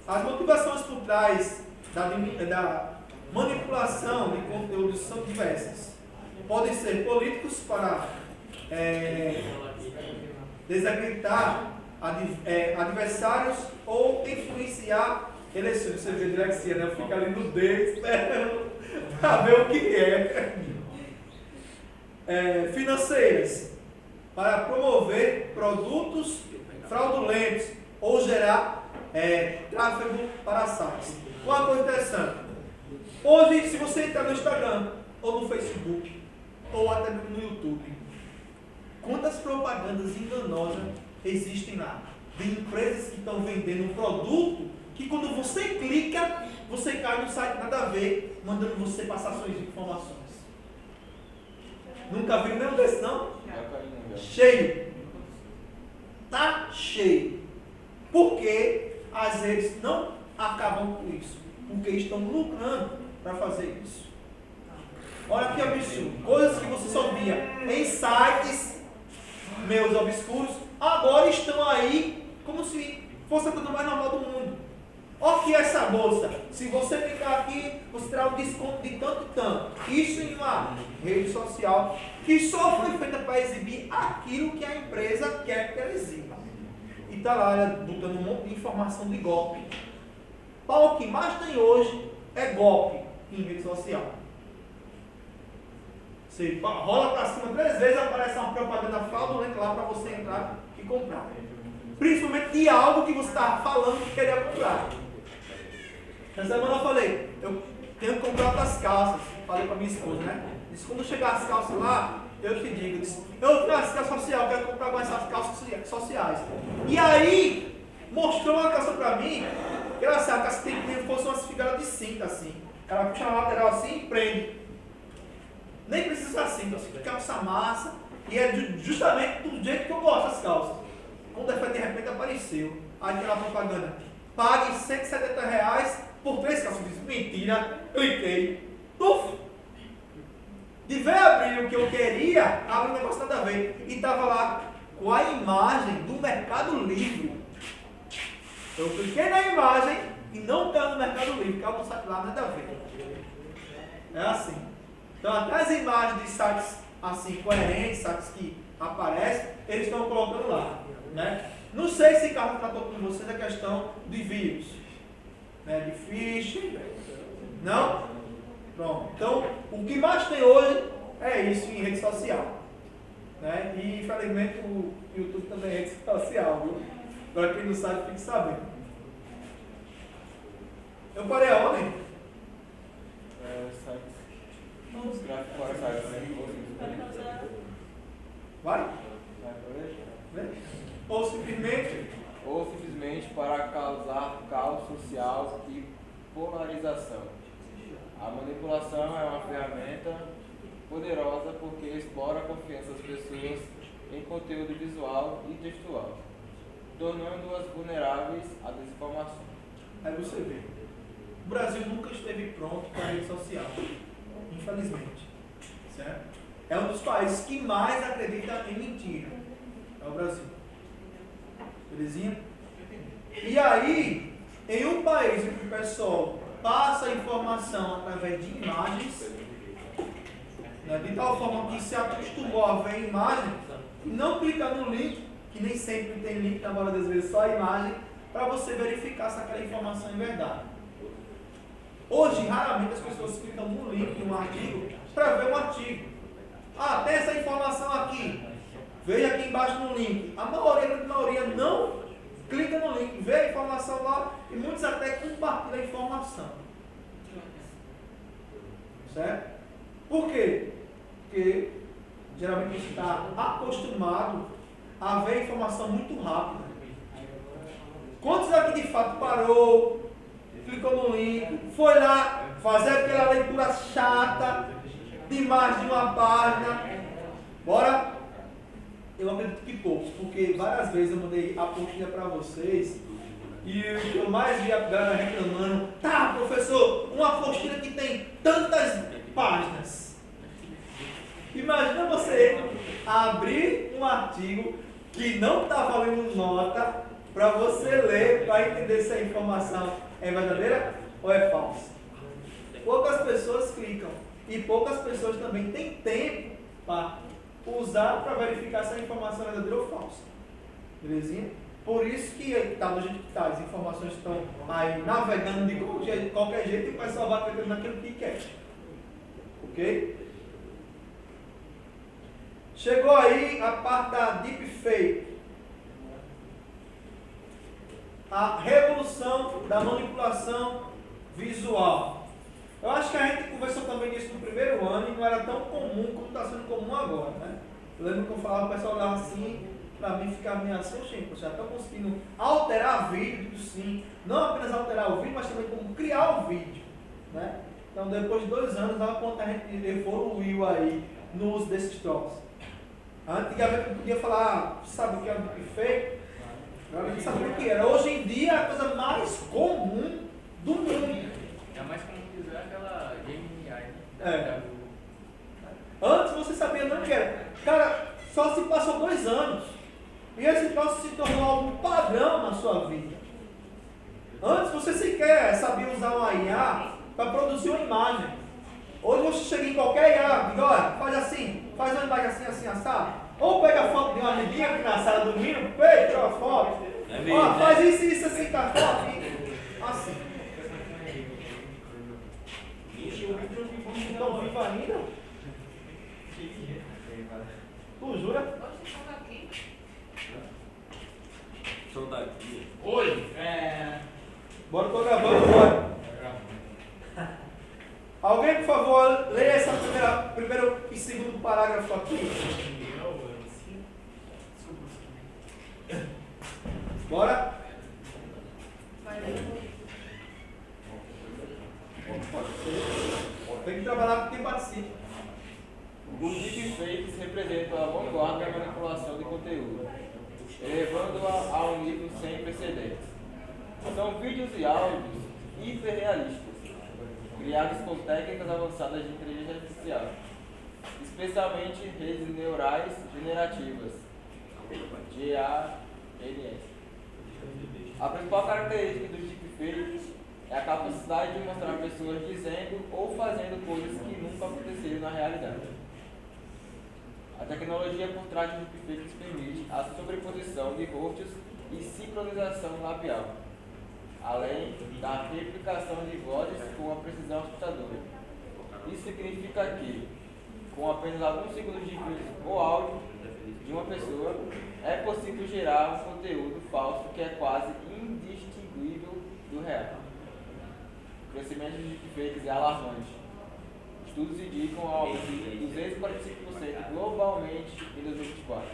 As motivações por trás da manipulação de conteúdos são diversas. Podem ser políticos para desacreditar adversários ou influenciar eleições. Você vê dislexia, né? Fica ali no dedo esperando para ver o que é. Financeiras, para promover produtos fraudulentos ou gerar tráfego para sites. Uma coisa interessante, hoje se você entrar no Instagram, ou no Facebook, ou até no YouTube, quantas propagandas enganosas existem lá, de empresas que estão vendendo um produto, que quando você clica, você cai no site nada a ver, mandando você passar suas informações. Nunca viu nenhum desse, não? Cheio. Tá cheio. Porque as redes não acabam com isso. Porque estão lucrando para fazer isso. Olha que absurdo. Coisas que você só via em sites meus obscuros, agora estão aí como se fosse a coisa mais normal do mundo. Olha que essa bolsa, se você clicar aqui, você terá um desconto de tanto e tanto. Isso em uma rede social que só foi feita para exibir aquilo que a empresa quer que ela exiba. E está lá botando um monte de informação de golpe. O que mais tem hoje é golpe em rede social. Você rola para cima 3 vezes, aparece uma propaganda fraudulenta lá para você entrar e comprar. Principalmente de algo que você está falando que queria comprar. Essa semana eu falei, eu tenho que comprar outras calças. Falei para minha esposa, né? Disse, quando chegar as calças lá, eu te digo, eu tenho as calças sociais, eu quero comprar mais essas calças sociais. E aí, mostrou uma calça para mim, que era assim, a calça tem que fosse umas figadas de cinta assim. Ela puxa na lateral assim e prende. Nem precisa usar cinta, assim, calça massa, e é justamente do jeito que eu gosto das calças. Quando de repente apareceu, aí tem lá a propaganda, pague R$170 por 3 calças. Eu disse, mentira, cliquei, puf! De ver abrir o que eu queria, abri um negócio nada a ver. E estava lá com a imagem do Mercado Livre. Eu cliquei na imagem e não caiu no Mercado Livre, caiu no site lá, nada a ver. É assim. Então até as imagens de sites assim, coerentes, sites que aparecem, eles estão colocando lá. Né? Não sei se Carlos tratou com vocês a questão de vírus. Né? De phishing. Não? Pronto. Então, o que mais tem hoje é isso em rede social. Né? E, infelizmente, o YouTube também é rede social, viu? Para quem não sabe, fique sabendo. Eu parei aonde? Os gráficos para sites. Vai? Ou simplesmente para causar caos social e polarização. A manipulação é uma ferramenta poderosa porque explora a confiança das pessoas em conteúdo visual e textual, tornando-as vulneráveis à desinformação. Aí você vê, o Brasil nunca esteve pronto para a rede social, infelizmente. Certo? É um dos países que mais acredita em mentira. É o Brasil. Belezinha? E aí, em um país em que o pessoal passa a informação através de imagens, né, de tal forma que se acostumou a ver imagem, não clica no link, que nem sempre tem link, na maioria das vezes só a imagem, para você verificar se aquela informação é verdade. Hoje, raramente as pessoas clicam no link de um artigo para ver um artigo. Ah, tem essa informação aqui. Veja aqui embaixo no link. A maioria não clica no link, vê a informação lá e muitos até compartilham a informação. Certo? Por quê? Porque geralmente você está acostumado a ver a informação muito rápida. Quantos aqui de fato parou, clicou no link, foi lá fazer aquela leitura chata de mais de uma página? Bora? Eu acredito que poucos, porque várias vezes eu mandei a apostila para vocês e o que eu mais vi a galera reclamando, tá, professor, uma apostila que tem tantas páginas. Imagina você abrir um artigo que não está valendo nota para você ler, para entender se a informação é verdadeira ou é falsa. Poucas pessoas clicam e poucas pessoas também têm tempo para usar para verificar se a informação é verdadeira ou falsa. Belezinha? Por isso que está do jeito que está, as informações estão aí navegando de qualquer jeito e o pessoal vai acreditando naquilo que quer. Ok? Chegou aí a parte da deepfake. A revolução da manipulação visual. Eu acho que a gente conversou também disso no primeiro ano e não era tão comum como está sendo comum agora, né? Eu lembro que eu falava, o pessoal olhava assim, para mim ficava meio assim, gente, já estão conseguindo alterar vídeo, sim. Não apenas alterar o vídeo, mas também como criar o vídeo, né? Então depois de 2 anos, olha quanto a gente evoluiu aí no uso desses troços. Antigamente eu podia falar, sabe o que é um deepfake? A gente sabia o que era. Hoje em dia é a coisa mais comum do mundo. É mais comum que usar aquela Gemini, né? É. Antes você sabia não que era. Cara, só se passou 2 anos. E esse troço se tornou algo padrão na sua vida. Antes você sequer sabia usar uma IA para produzir uma imagem. Hoje você chega em qualquer IA, diga, olha, faz assim, faz uma imagem assim, assim, assado. Ou pega a foto de uma amiguinha aqui na sala dormindo, tira a foto. É mesmo, Ó, né? faz isso assim, cara. Aqui. Assim. Ixi, o vídeo não vivo ainda? Tu jura? Hoje estamos aqui. Som daqui. Oi! Bora, tô gravando, bora. Alguém, por favor, leia essa primeiro e segundo parágrafo aqui. Bora? Vai ler. Tem que trabalhar com quem participa. Os deepfakes representam a vanguarda da manipulação de conteúdo, elevando-a a um nível sem precedentes. São vídeos e áudios hiperrealistas, criados com técnicas avançadas de inteligência artificial, especialmente redes neurais generativas, GANs. A principal característica dos deepfakes é a capacidade de mostrar pessoas dizendo ou fazendo coisas que nunca aconteceram na realidade. A tecnologia por trás dos deepfakes permite a sobreposição de rostos e sincronização labial, além da replicação de vozes com uma precisão assustadora. Isso significa que, com apenas alguns segundos de vídeo ou áudio de uma pessoa, é possível gerar um conteúdo falso que é quase indistinguível do real. O crescimento de deepfakes é alarmante. Estudos indicam um aumento de 245% globalmente em 2024.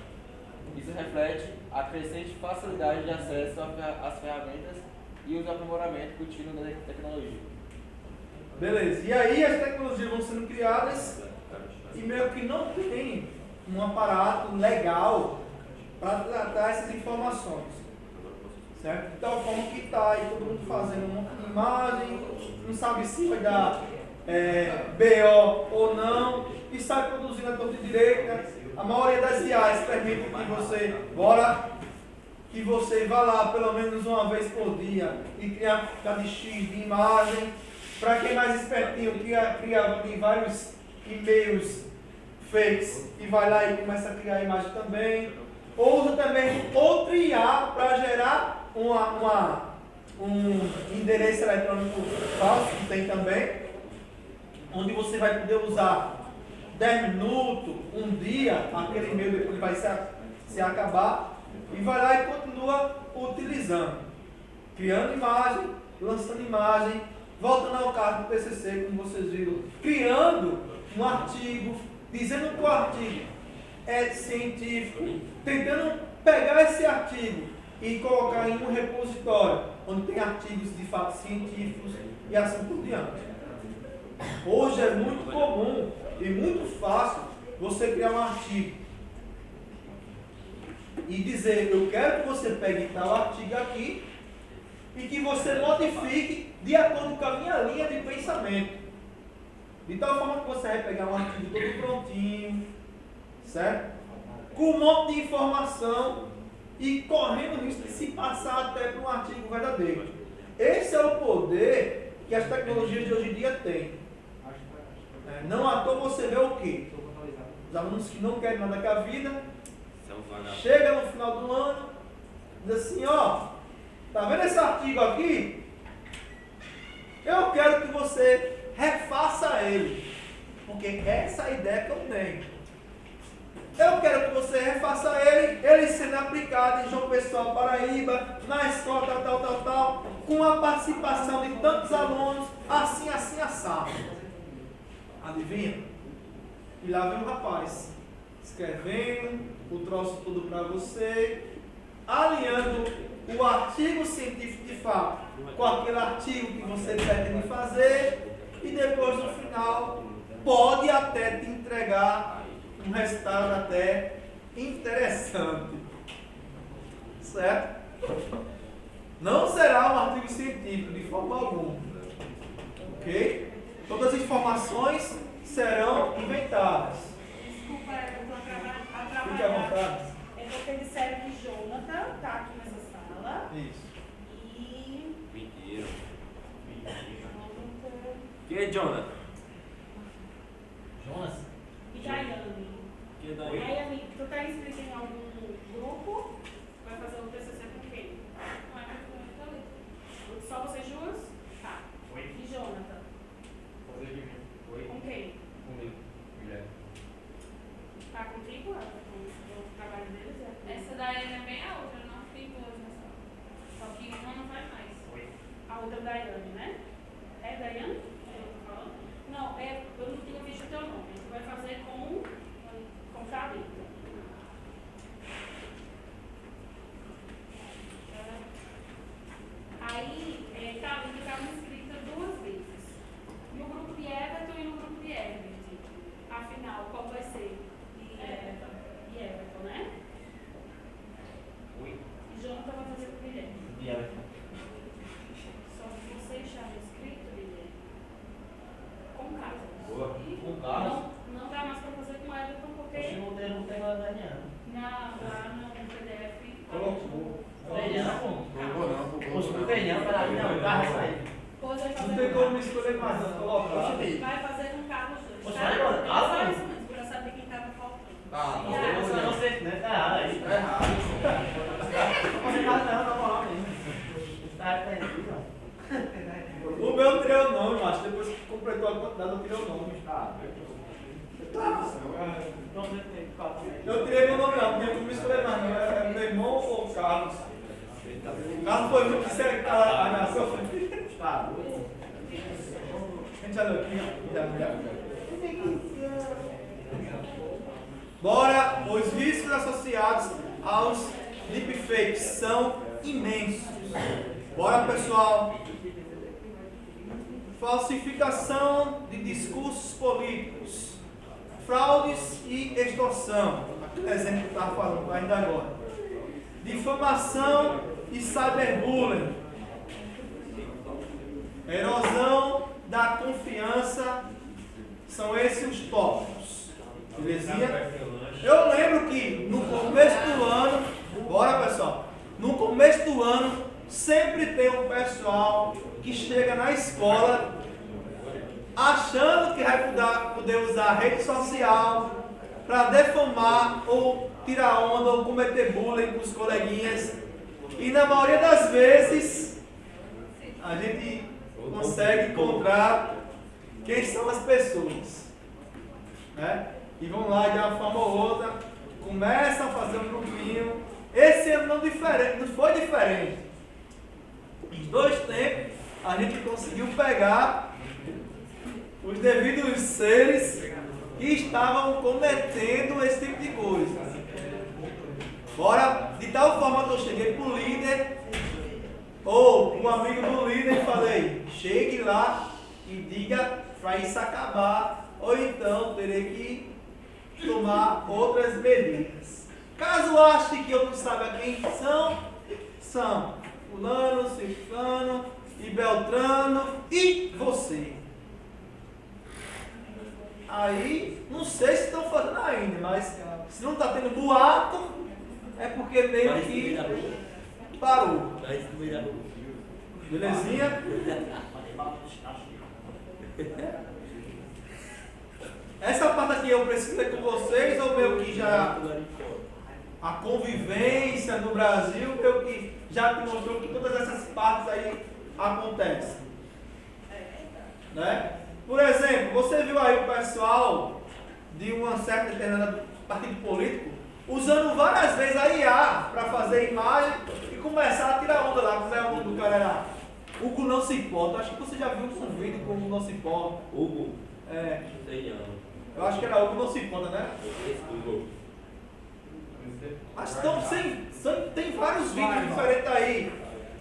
Isso reflete a crescente facilidade de acesso às ferramentas e os aprimoramentos contínuos da tecnologia. Beleza. E aí as tecnologias vão sendo criadas e meio que não tem um aparato legal para tratar essas informações. Certo? De tal forma que está aí todo mundo fazendo uma imagem, não sabe se vai dar BO ou não, e sai produzindo a torta direita. A maioria das IAs permite que você vá lá pelo menos uma vez por dia e criar cada X de imagem. Para quem é mais espertinho, tem vários e-mails fakes e vai lá e começa a criar imagem também. Ou usa também outro IA para gerar um endereço eletrônico falso, que tem também, onde você vai poder usar 10 minutos, um dia, aquele e-mail depois vai se acabar, e vai lá e continua utilizando, criando imagem, lançando imagem, voltando ao caso do PCC, como vocês viram, criando um artigo, dizendo que o artigo é científico, tentando pegar esse artigo e colocar em um repositório, onde tem artigos de fato científicos e assim por diante. Hoje é muito comum e muito fácil você criar um artigo e dizer, eu quero que você pegue tal artigo aqui e que você modifique de acordo com a minha linha de pensamento. De tal forma que você vai pegar um artigo todo prontinho, certo? Com um monte de informação e correndo risco de se passar até para um artigo verdadeiro. Esse é o poder que as tecnologias de hoje em dia têm. Não à toa você vê o quê? Os alunos que não querem nada com a vida, chega no final do ano, diz assim, ó, tá vendo esse artigo aqui? Eu quero que você refaça ele, porque essa é a ideia que eu tenho. Eu quero que você refaça ele sendo aplicado em João Pessoa, Paraíba, na escola, tal, com a participação de tantos alunos, assim, assado. Adivinha? E lá vem o rapaz, escrevendo o troço todo para você, alinhando o artigo científico de fato com aquele artigo que você pretende fazer, e depois no final pode até te entregar um resultado até interessante, certo? Não será um artigo científico de forma alguma, ok? Todas as informações serão inventadas. Desculpa, eu vou atrapalhar. Fique à vontade. É porque disseram que Jonathan está aqui nessa sala. Isso. E. Mentira. Jonathan. Quem é Jonathan? Jonas? E Daiane. Quem é daí? Daiane, tu tá inscrito em algum grupo? Vai fazer o TCC com quem? Poxa, não tem não, para mim não, o carro vai sair. Depois vai Não fazer tem um como carro. escolher mais, não colocar. Vai fazer um carro os dois. Poxa, Tá? vai embora. É só isso mesmo, pra saber quem tava faltando. Ah, E aí, não, não sei, né? Tá errado aí. Tá errado. Não pode errado não, na moral mesmo. Tá errado, não. O meu eu tirei o nome, macho. Depois que completou a quantidade, eu tirei o nome. Não sei se tem quatro. Eu tirei meu nome, não, porque eu não me escolhi mais, não. É meu irmão ou o Carlos? O Carlos foi muito que sério que tá lá na sua frente. Tá. A gente já leu aqui, já. Bora, os riscos associados aos deepfakes são imensos. Bora, pessoal. Falsificação de discursos políticos, fraudes e extorsão. Aquele exemplo que eu estava falando ainda agora. Difamação e cyberbullying. Erosão da confiança. São esses os tópicos. Belezinha? Eu lembro que no começo do ano, bora pessoal, no começo do ano sempre tem um pessoal que chega na escola achando que vai poder usar a rede social para defamar ou tirar onda ou cometer bullying com os coleguinhas. E na maioria das vezes a gente consegue encontrar quem são as pessoas, né? E vão lá de uma forma ou outra, começam a fazer um grupinho. Esse ano não foi diferente. Em 2 tempos a gente conseguiu pegar os devidos seres que estavam cometendo esse tipo de coisa. Bora, de tal forma que eu cheguei pro líder ou um amigo do líder e falei: chegue lá e diga para isso acabar, ou então terei que tomar outras medidas. Caso ache que eu não saiba quem são fulano, ciclano e beltrano e você. Aí, não sei se estão fazendo ainda, mas se não está tendo boato, é porque meio que parou. Belezinha? Essa parte aqui eu preciso ler com vocês, ou meio que já a convivência no Brasil, meio que já te mostrou que todas essas partes aí acontecem. Né? Por exemplo, você viu aí o pessoal de uma certa determinada partido político usando várias vezes a IA para fazer imagem e começar a tirar onda lá, como é o nome do cara era? Hugo Não Se Importa. Acho que você já viu um vídeo com o Hugo Não Se Importa. Hugo? É. Sei não. Eu acho que era Hugo Não Se Importa, né? Hugo. Mas tem vários vídeos diferentes aí.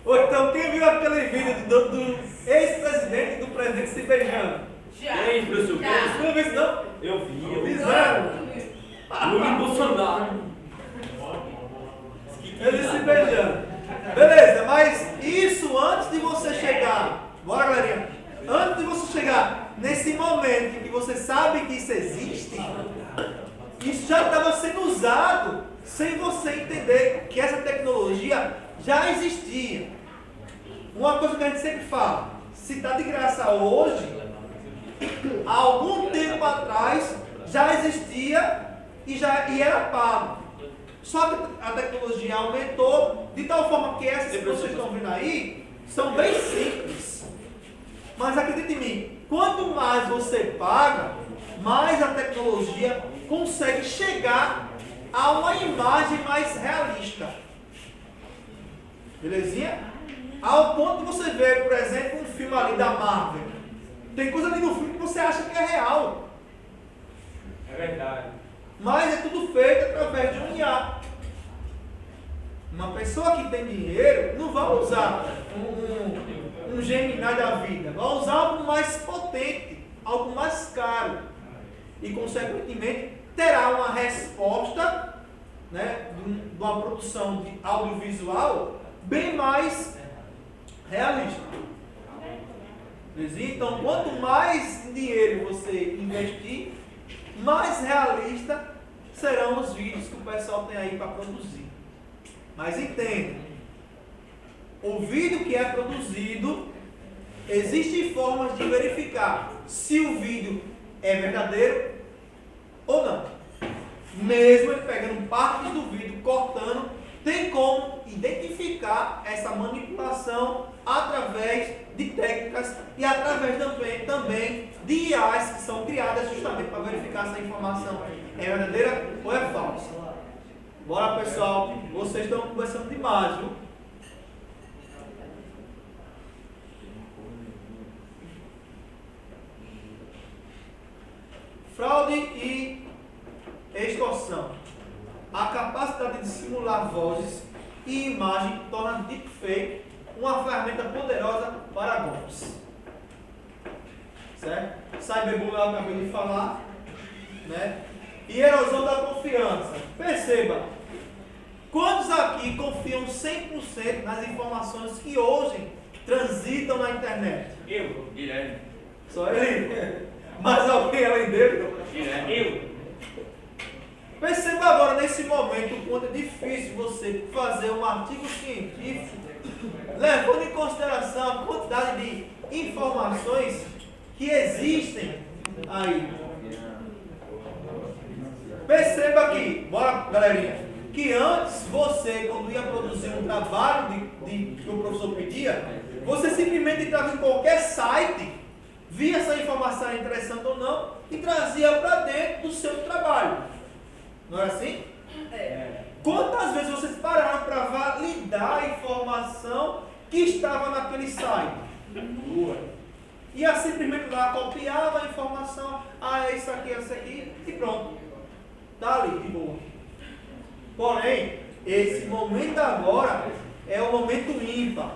Ou então, quem viu aquele vídeo do ex-presidente e do presidente se beijando? Já. Quem, professor? Já. Você não viu isso não? Eu vi. Fizeram. Lula e Bolsonaro. Eles se beijando. Beleza, mas isso antes de você chegar. Bora, galerinha. Antes de você chegar nesse momento em que você sabe que isso existe, isso já estava sendo usado sem você entender que essa tecnologia já existia. Uma coisa que a gente sempre fala, se está de graça hoje, há algum tempo atrás já existia e era pago. Só que a tecnologia aumentou de tal forma que essas que vocês estão vendo aí são bem simples. Mas acredite em mim, quanto mais você paga, mais a tecnologia consegue chegar a uma imagem mais realista. Belezinha? Ao ponto de você ver, por exemplo, um filme ali da Marvel. Tem coisa ali no filme que você acha que é real. É verdade. Mas é tudo feito através de um IA. Uma pessoa que tem dinheiro não vai usar um Gemini da vida. Vai usar algo mais potente, algo mais caro. E, consequentemente, terá uma resposta, né, de uma produção de audiovisual bem mais realista. Então, quanto mais dinheiro você investir, mais realista serão os vídeos que o pessoal tem aí para produzir. Mas entenda, o vídeo que é produzido, existem formas de verificar se o vídeo é verdadeiro ou não. Mesmo ele pegando partes do vídeo, cortando, tem como identificar essa manipulação através de técnicas e através também de IAs que são criadas justamente para verificar se a informação é verdadeira ou é falsa. Bora, pessoal, vocês estão conversando demais, viu? Fraude e extorsão. A capacidade de simular vozes e imagem torna deepfake uma ferramenta poderosa para golpes. Certo? Cyberbullying eu acabei de falar, né? E erosão da confiança. Perceba, quantos aqui confiam 100% nas informações que hoje transitam na internet? Eu, Guilherme. Só ele? Mais alguém além dele? Guilherme. Eu. Perceba agora, nesse momento, o quanto é difícil você fazer um artigo científico levando em consideração a quantidade de informações que existem aí. Perceba aqui, bora galerinha, que antes você, quando ia produzir um trabalho que o professor pedia, você simplesmente entrava em qualquer site, via essa informação interessante ou não e trazia para dentro do seu trabalho. Não é assim? É. Quantas vezes vocês pararam para validar a informação que estava naquele site? Ia simplesmente lá, copiava a informação, é isso aqui, e pronto. Está ali, de boa. Porém, esse momento agora é o momento ímpar.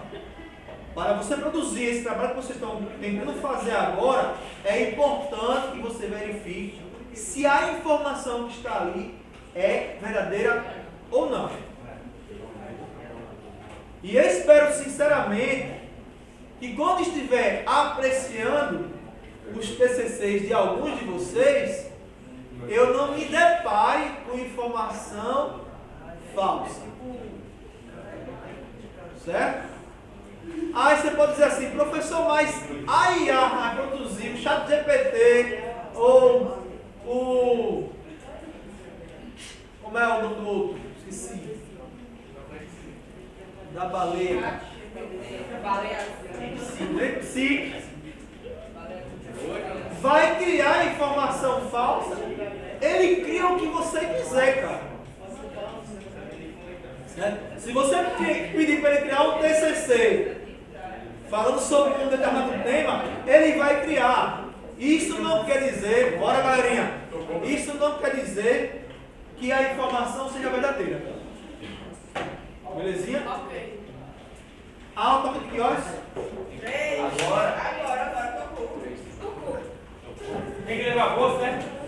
Para você produzir esse trabalho que vocês estão tentando fazer agora, é importante que você verifique se a informação que está ali é verdadeira ou não. E eu espero sinceramente que quando estiver apreciando os TCCs de alguns de vocês, eu não me depare com informação falsa. Certo? Aí você pode dizer assim, professor, mas a IA vai produzir o ChatGPT ou o... Como é o nome do outro? Esqueci. Da baleia. Psi. Vai criar informação falsa. Ele cria o que você quiser, cara. Certo? Se você pedir para ele criar um TCC falando sobre um determinado tema, ele vai criar. Isso não quer dizer, bora galerinha, isso não quer dizer que a informação seja verdadeira. Belezinha? Ok. Ah, o toque de que horas? Agora tocou. Tem que levar a bolsa, né?